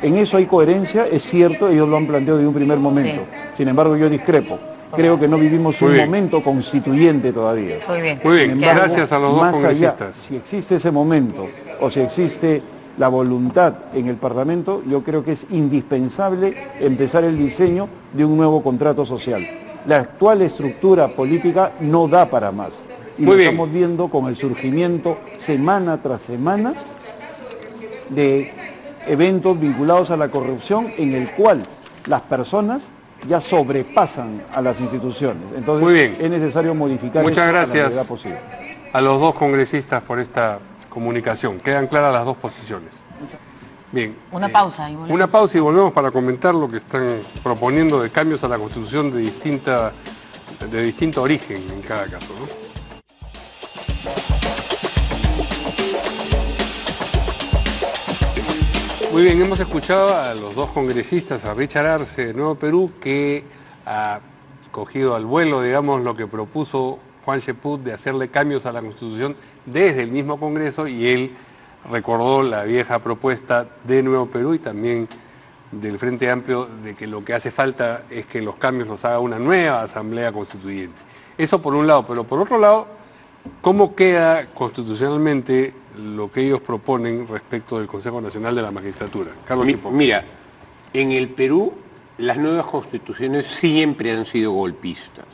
En eso hay coherencia, es cierto, ellos lo han planteado de un primer momento. Sin embargo, yo discrepo. Creo que no vivimos un momento constituyente todavía. Muy bien. Muy bien, Embargo, gracias a los dos congresistas. Si existe ese momento o si existe la voluntad en el Parlamento, yo creo que es indispensable empezar el diseño de un nuevo contrato social. La actual estructura política no da para más. Y lo estamos viendo con el surgimiento semana tras semana de eventos vinculados a la corrupción en el cual las personas ya sobrepasan a las instituciones. Entonces muy bien, es necesario modificar muchas esto gracias a la brevedad posible. a los dos congresistas por esta comunicación. Quedan claras las dos posiciones. Bien. Una pausa y volvemos. Una pausa y volvemos para comentar lo que están proponiendo de cambios a la Constitución de distinto origen en cada caso, ¿no? Muy bien, hemos escuchado a los dos congresistas, a Richard Arce de Nuevo Perú, que ha cogido al vuelo, digamos, lo que propuso Juan Cheput de hacerle cambios a la Constitución desde el mismo Congreso, y él recordó la vieja propuesta de Nuevo Perú y también del Frente Amplio de que lo que hace falta es que los cambios los haga una nueva Asamblea Constituyente. Eso por un lado, pero por otro lado, ¿cómo queda constitucionalmente lo que ellos proponen respecto del Consejo Nacional de la Magistratura? Carlos Chipó. Mira, en el Perú las nuevas constituciones siempre han sido golpistas.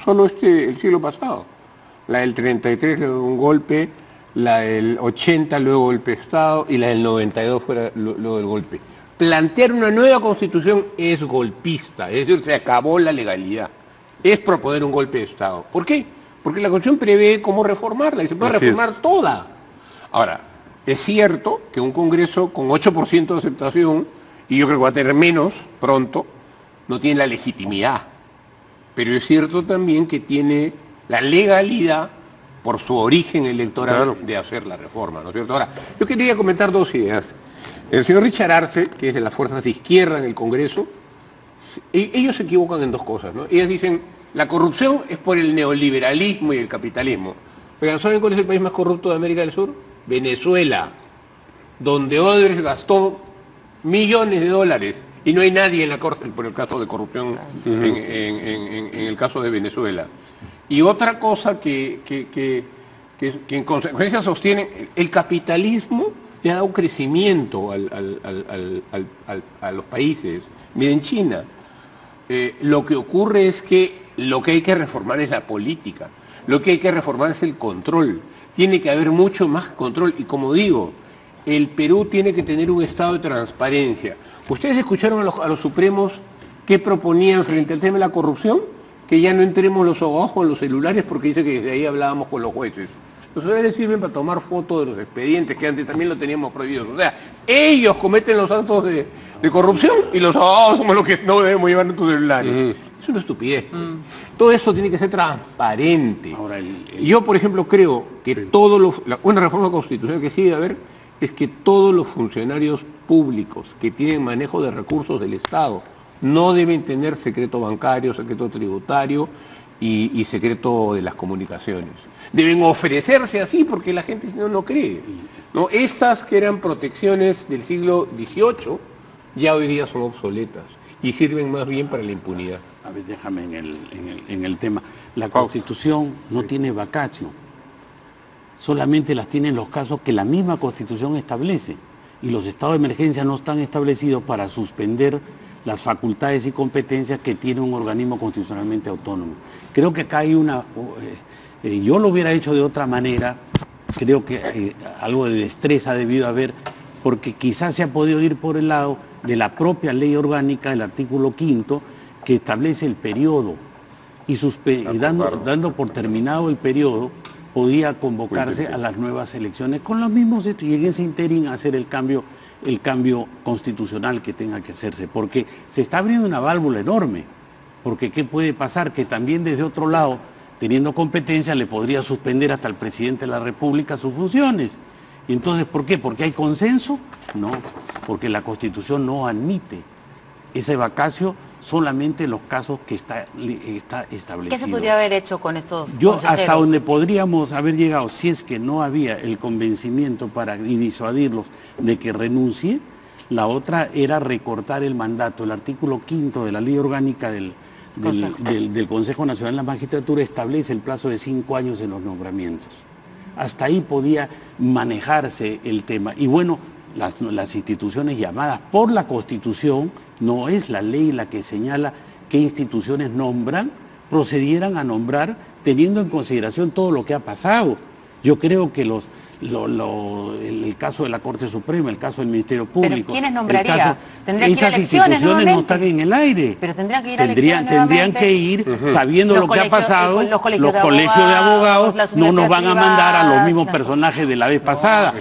Solo el siglo pasado. La del 33 luego un golpe, la del 80 luego golpe de Estado y la del 92 fuera luego del golpe. Plantear una nueva constitución es golpista, es decir, se acabó la legalidad. Es proponer un golpe de Estado. ¿Por qué? Porque la Constitución prevé cómo reformarla y se puede reformar toda. Ahora, es cierto que un Congreso con 8% de aceptación, y yo creo que va a tener menos pronto, no tiene la legitimidad. Pero es cierto también que tiene la legalidad por su origen electoral de hacer la reforma, ¿no es cierto? Ahora, yo quería comentar dos ideas. El señor Richard Arce, que es de las fuerzas de izquierda en el Congreso, ellos se equivocan en dos cosas, ¿no? Ellos dicen, la corrupción es por el neoliberalismo y el capitalismo. Pero ¿saben cuál es el país más corrupto de América del Sur? Venezuela, donde Odebrecht gastó millones de dólares y no hay nadie en la cárcel por el caso de corrupción en el caso de Venezuela. Y otra cosa que en consecuencia sostiene, el capitalismo le ha dado crecimiento a los países. Miren, China, lo que ocurre es que lo que hay que reformar es la política, lo que hay que reformar es el control. Tiene que haber mucho más control y, como digo, el Perú tiene que tener un estado de transparencia. ¿Ustedes escucharon a los supremos qué proponían frente al tema de la corrupción? que ya no entremos los abogados con los celulares porque dice que desde ahí hablábamos con los jueces. Los celulares sirven para tomar fotos de los expedientes, que antes también lo teníamos prohibido. O sea, ellos cometen los actos de corrupción y los abogados somos los que no debemos llevar nuestros celulares. Es una estupidez. Todo esto tiene que ser transparente. Ahora, yo, por ejemplo, creo que una reforma constitucional que sí debe haber es que todos los funcionarios públicos que tienen manejo de recursos del Estado no deben tener secreto bancario, secreto tributario y secreto de las comunicaciones. Deben ofrecerse así porque la gente si no, no cree. ¿No? Estas que eran protecciones del siglo XVIII ya hoy día son obsoletas y sirven más bien para la impunidad. A ver, déjame en el tema. La Constitución no tiene vacatio. Solamente las tiene en los casos que la misma Constitución establece. Y los estados de emergencia no están establecidos para suspender las facultades y competencias que tiene un organismo constitucionalmente autónomo. Creo que acá hay yo lo hubiera hecho de otra manera, creo que algo de destreza ha debido haber, porque quizás se ha podido ir por el lado de la propia ley orgánica del artículo 5º, que establece el periodo, y dando por terminado el periodo, podía convocarse a las nuevas elecciones con los mismos hechos, y en ese interín hacer el cambio constitucional que tenga que hacerse, porque se está abriendo una válvula enorme, porque ¿qué puede pasar? Que también desde otro lado, teniendo competencia, le podría suspender hasta el presidente de la República sus funciones. Y entonces, ¿por qué? ¿Porque hay consenso? No, porque la Constitución no admite ese vacatio solamente en los casos que está establecido. ¿Qué se podría haber hecho con estos consejeros? Hasta donde podríamos haber llegado, si es que no había el convencimiento para disuadirlos de que renuncie, la otra era recortar el mandato. El artículo 5º de la Ley Orgánica del Consejo Nacional de la Magistratura establece el plazo de 5 años en los nombramientos. Hasta ahí podía manejarse el tema. Y bueno, las instituciones llamadas por la Constitución, no es la ley la que señala qué instituciones nombran, procedieran a nombrar teniendo en consideración todo lo que ha pasado. Yo creo que el caso de la Corte Suprema, el caso del Ministerio Público... ¿Pero quiénes nombraría? ¿Tendrían que ir a elecciones instituciones nuevamente? No están en el aire. Pero tendrían que ir a elecciones Tendrían que ir sabiendo lo que ha pasado. Los colegios de abogados no nos van a mandar a los mismos personajes de la vez pasada.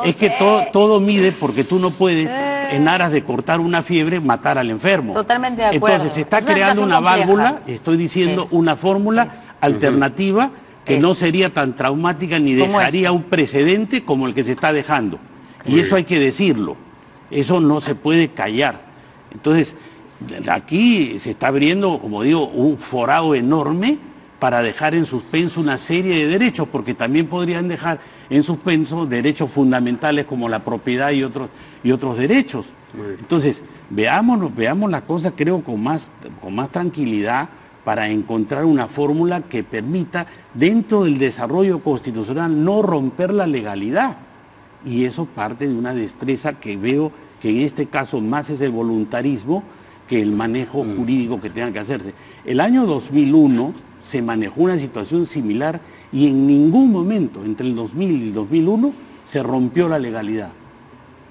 Es que todo mide porque tú no puedes, en aras de cortar una fiebre, matar al enfermo. Totalmente de acuerdo. Entonces se está creando una válvula, estoy diciendo una fórmula alternativa que no sería tan traumática ni dejaría un precedente como el que se está dejando. Y eso hay que decirlo. Eso no se puede callar. Entonces, aquí se está abriendo, como digo, un forado enorme para dejar en suspenso una serie de derechos, porque también podrían dejar en suspenso derechos fundamentales como la propiedad y otros derechos. Entonces, veamos la cosa, creo, con más tranquilidad, para encontrar una fórmula que permita, dentro del desarrollo constitucional, no romper la legalidad. Y eso parte de una destreza que veo que en este caso más es el voluntarismo que el manejo jurídico que tenga que hacerse. El año 2001 se manejó una situación similar y en ningún momento, entre el 2000 y el 2001, se rompió la legalidad.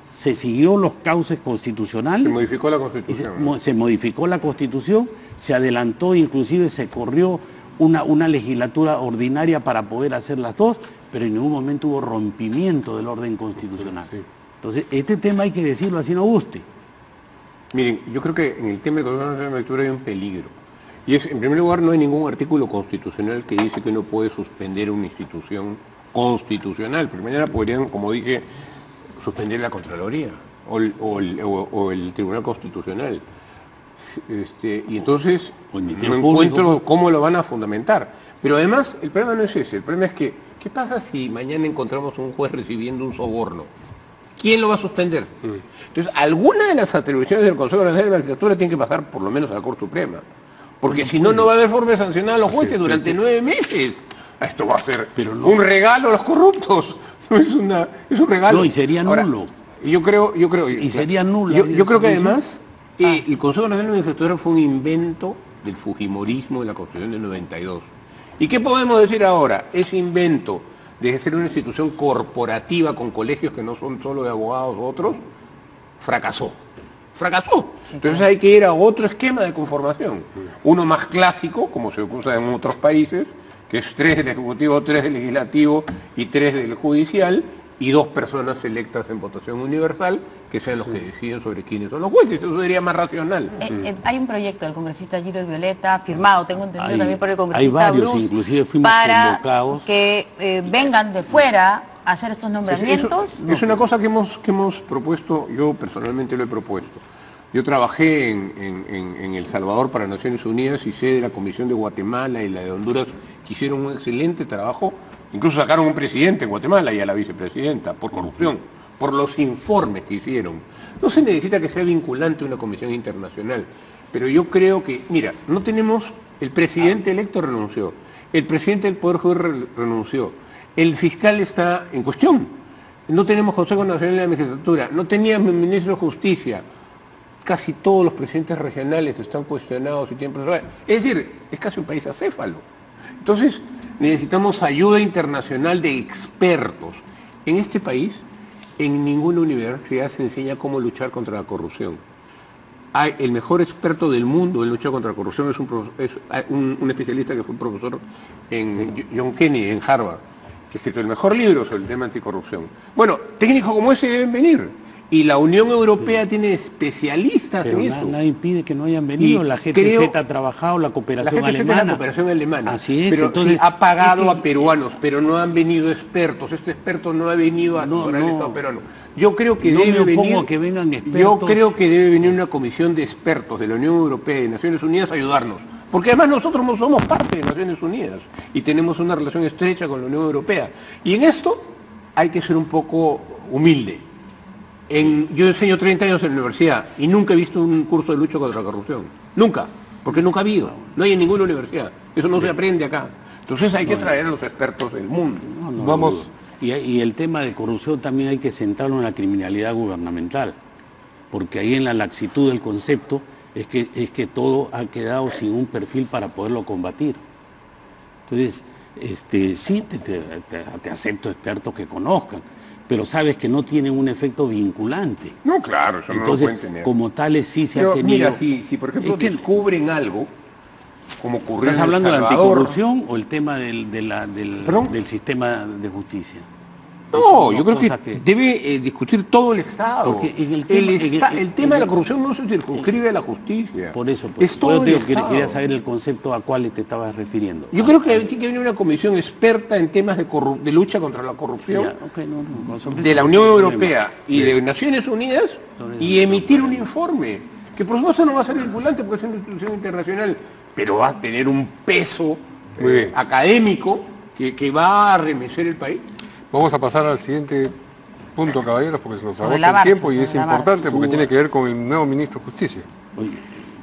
Se siguió los cauces constitucionales. Se modificó la Constitución. Se modificó la Constitución, se adelantó, inclusive se corrió una legislatura ordinaria para poder hacer las dos, pero en ningún momento hubo rompimiento del orden constitucional. Sí. Entonces, este tema hay que decirlo así no guste. Miren, yo creo que en el tema del Consejo Nacional de la Magistratura hay un peligro. Y es, en primer lugar, no hay ningún artículo constitucional que dice que uno puede suspender una institución constitucional. Pero mañana podrían, como dije, suspender la Contraloría o el Tribunal Constitucional. Y entonces no encuentro cómo lo van a fundamentar. Pero además, el problema no es ese. El problema es que, ¿qué pasa si mañana encontramos un juez recibiendo un soborno? ¿Quién lo va a suspender? Entonces, alguna de las atribuciones del Consejo Nacional de la Magistratura tiene que pasar por lo menos a la Corte Suprema. Porque si no, no va a haber forma de sancionar a los jueces durante 9 meses. Esto va a ser un regalo a los corruptos. Es un regalo. No, y sería nulo. Yo creo, y sería nulo. Yo creo que además el Consejo Nacional de la Magistratura fue un invento del fujimorismo de la Constitución del 92. ¿Y qué podemos decir ahora? Ese invento de ser una institución corporativa con colegios que no son solo de abogados u otros, fracasó. fracasó. Entonces hay que ir a otro esquema de conformación. Uno más clásico, como se usa en otros países, que es 3 del Ejecutivo, 3 del Legislativo y 3 del Judicial, y 2 personas electas en votación universal, que sean los que deciden sobre quiénes son los jueces. Eso sería más racional. Hay un proyecto del congresista Giro El Violeta, firmado, tengo entendido también por el congresista hay varios, Bruce, inclusive fuimos convocados. que vengan de fuera a hacer estos nombramientos. Es una cosa que hemos propuesto, yo personalmente lo he propuesto. Yo trabajé en El Salvador para Naciones Unidas y sé de la Comisión de Guatemala y la de Honduras, que hicieron un excelente trabajo. Incluso sacaron un presidente en Guatemala y a la vicepresidenta por corrupción, por los informes que hicieron. No se necesita que sea vinculante una comisión internacional, pero yo creo que, mira, no tenemos, el presidente electo renunció, el presidente del Poder Judicial renunció, el fiscal está en cuestión, no tenemos Consejo Nacional de la Magistratura, no teníamos ministro de Justicia, casi todos los presidentes regionales están cuestionados y tienen... Es decir, es casi un país acéfalo. Entonces, necesitamos ayuda internacional de expertos. En este país, en ninguna universidad se enseña cómo luchar contra la corrupción. El mejor experto del mundo en lucha contra la corrupción es un especialista que fue profesor en John Kennedy, en Harvard, que ha escrito el mejor libro sobre el tema anticorrupción. Bueno, técnicos como ese deben venir. Y la Unión Europea tiene especialistas en esto. Nada impide que no hayan venido. La GTZ ha trabajado, la cooperación alemana. La cooperación alemana. Así es. Pero entonces, sí, ha pagado a peruanos, pero no han venido expertos. Este experto no ha venido a asesorar al Estado peruano. Yo creo que debe venir. Que vengan expertos. Yo creo que debe venir una comisión de expertos de la Unión Europea y de Naciones Unidas a ayudarnos. Porque además nosotros no somos parte de Naciones Unidas y tenemos una relación estrecha con la Unión Europea. Y en esto hay que ser un poco humilde. Yo enseño 30 años en la universidad y nunca he visto un curso de lucha contra la corrupción. Nunca, porque nunca ha habido. No hay en ninguna universidad. Eso no se aprende acá. Entonces hay que traer a los expertos del mundo. Vamos. Y el tema de corrupción también hay que centrarlo en la criminalidad gubernamental, porque ahí en la laxitud del concepto es que todo ha quedado sin un perfil para poderlo combatir. Entonces, sí, te acepto expertos que conozcan, pero sabes que no tienen un efecto vinculante. No, claro, eso entonces, no lo pueden tener. Como tales sí se pero, ha tenido... Mira, si por ejemplo descubren algo, como ocurrió en El Salvador... ¿Estás hablando de anticorrupción o el tema del sistema de justicia? No, yo creo que debe discutir todo el Estado. Porque el tema de la corrupción no se circunscribe a la justicia. Por eso, es todo el Estado. Quería saber el concepto a cuál te estabas refiriendo. Yo creo que tiene que venir una comisión experta en temas de lucha contra la corrupción de la Unión Europea y de Naciones Unidas y emitir un informe, que por supuesto no va a ser vinculante porque es una institución internacional, pero va a tener un peso académico que va a remecer el país. Vamos a pasar al siguiente punto, caballeros, porque se nos agota el tiempo y es importante porque tiene que ver con el nuevo ministro de Justicia.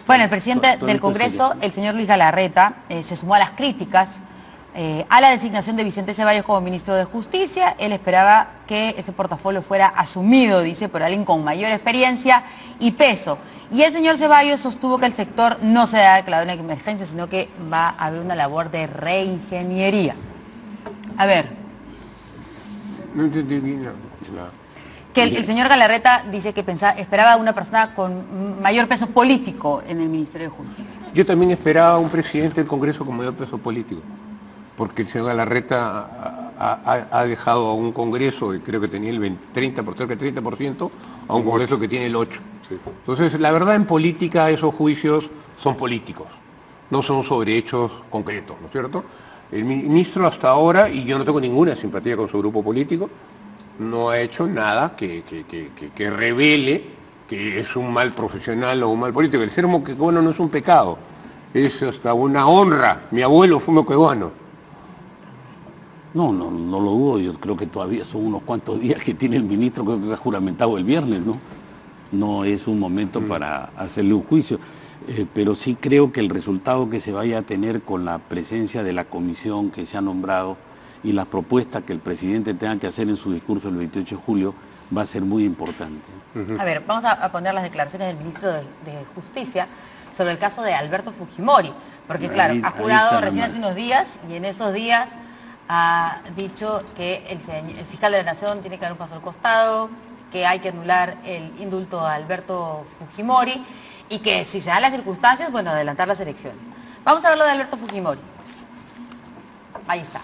Bueno, el presidente del Congreso, el señor Luis Galarreta, se sumó a las críticas a la designación de Vicente Ceballos como ministro de Justicia. Él esperaba que ese portafolio fuera asumido, dice, por alguien con mayor experiencia y peso. Y el señor Ceballos sostuvo que el sector no se ha declarado en emergencia, sino que va a haber una labor de reingeniería. A ver. No entendí bien. Que el señor Galarreta dice que esperaba una persona con mayor peso político en el Ministerio de Justicia. Yo también esperaba un presidente del Congreso con mayor peso político, porque el señor Galarreta ha dejado a un Congreso que creo que tenía el 30%, a un Congreso que tiene el 8%. Sí. Entonces, la verdad, en política esos juicios son políticos, no son sobre hechos concretos, ¿no es cierto? El ministro hasta ahora, y yo no tengo ninguna simpatía con su grupo político, no ha hecho nada que revele que es un mal profesional o un mal político. El ser moquegüano no es un pecado, es hasta una honra. Mi abuelo fue moquegüano. No lo dudo, yo creo que todavía son unos cuantos días que tiene el ministro, creo que ha juramentado el viernes, ¿no? No es un momento para hacerle un juicio. Pero sí creo que el resultado que se vaya a tener con la presencia de la comisión que se ha nombrado y las propuestas que el presidente tenga que hacer en su discurso el 28 de julio va a ser muy importante. A ver, vamos a poner las declaraciones del ministro de Justicia sobre el caso de Alberto Fujimori, porque claro, ha jurado recién hace unos días y en esos días ha dicho que el fiscal de la Nación tiene que dar un paso al costado, que hay que anular el indulto a Alberto Fujimori y que si se dan las circunstancias, bueno, adelantar las elecciones. Vamos a ver lo de Alberto Fujimori. Ahí está.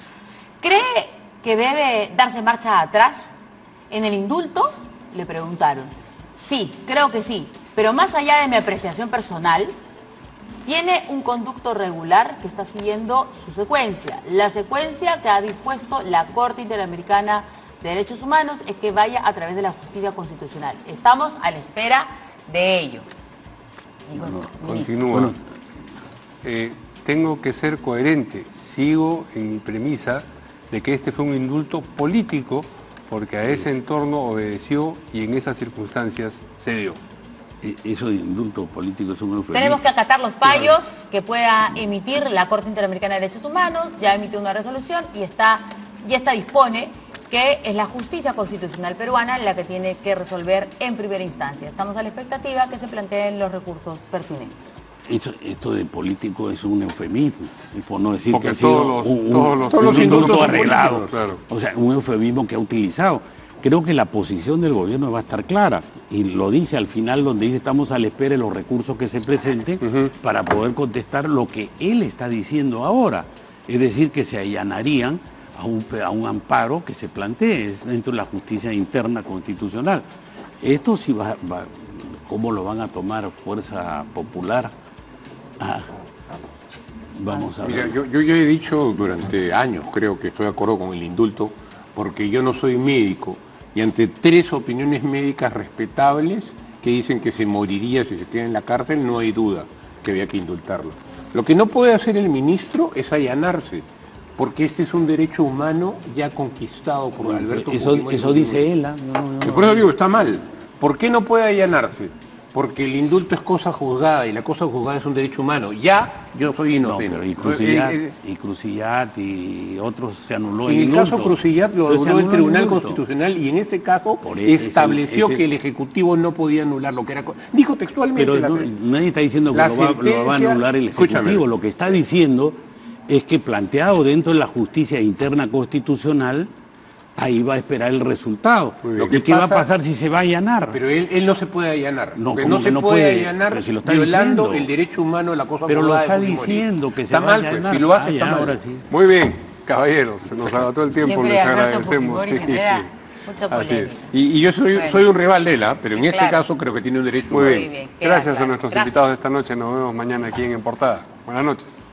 ¿Cree que debe darse marcha atrás en el indulto? Le preguntaron. Sí, creo que sí, pero más allá de mi apreciación personal, tiene un conducto regular que está siguiendo su secuencia. La secuencia que ha dispuesto la Corte Interamericana de Derechos Humanos es que vaya a través de la justicia constitucional. Estamos a la espera de ello. Y bueno, continúa. Bueno, tengo que ser coherente. Sigo en mi premisa de que este fue un indulto político porque a ese entorno obedeció y en esas circunstancias se dio. Eso de indulto político es un eufemismo. Tenemos que acatar los fallos que pueda emitir la Corte Interamericana de Derechos Humanos. Ya emitió una resolución y esta dispone que es la justicia constitucional peruana la que tiene que resolver en primera instancia. Estamos a la expectativa que se planteen los recursos pertinentes. Esto de político es un eufemismo, y por no decir porque que ha sido todos los indultos arreglados. Claro. O sea, un eufemismo que ha utilizado. Creo que la posición del gobierno va a estar clara, y lo dice al final donde dice estamos a la espera de los recursos que se presenten para poder contestar lo que él está diciendo ahora. Es decir, que se allanarían a un amparo que se plantee dentro de la justicia interna constitucional. Esto sí va ¿cómo lo van a tomar Fuerza Popular? Vamos a ver. Mira, yo ya he dicho durante años, creo que estoy de acuerdo con el indulto, porque yo no soy médico, y ante 3 opiniones médicas respetables que dicen que se moriría si se queda en la cárcel, no hay duda que había que indultarlo. Lo que no puede hacer el ministro es allanarse, porque este es un derecho humano ya conquistado por Alberto Fujimori. Eso dice él. Por eso digo, está mal. ¿Por qué no puede allanarse? Porque el indulto es cosa juzgada y la cosa juzgada es un derecho humano. Ya yo soy inocente. No, y Crucillat y otros se anuló el indulto. En el caso Crucillat lo anuló el Tribunal Constitucional y en ese caso estableció que el Ejecutivo no podía anular lo que era... Dijo textualmente... Pero nadie está diciendo que lo va a anular el Ejecutivo. Escúchame. Lo que está diciendo es que planteado dentro de la justicia interna constitucional, ahí va a esperar el resultado. ¿Qué va a pasar si se va a allanar? Pero él no se puede allanar. No se puede allanar si violando el derecho humano de la cosa. Pero lo está diciendo que se está va mal, a allanar. Pues, si lo hace está mal. Ahora sí. Muy bien, caballeros, se nos agotó el tiempo, les agradecemos. Mucha polémica. Así es. Y yo soy un rival de él, pero en este caso creo que tiene un derecho. Muy bien. Gracias a nuestros invitados de esta noche. Nos vemos mañana aquí en Portada. Buenas noches.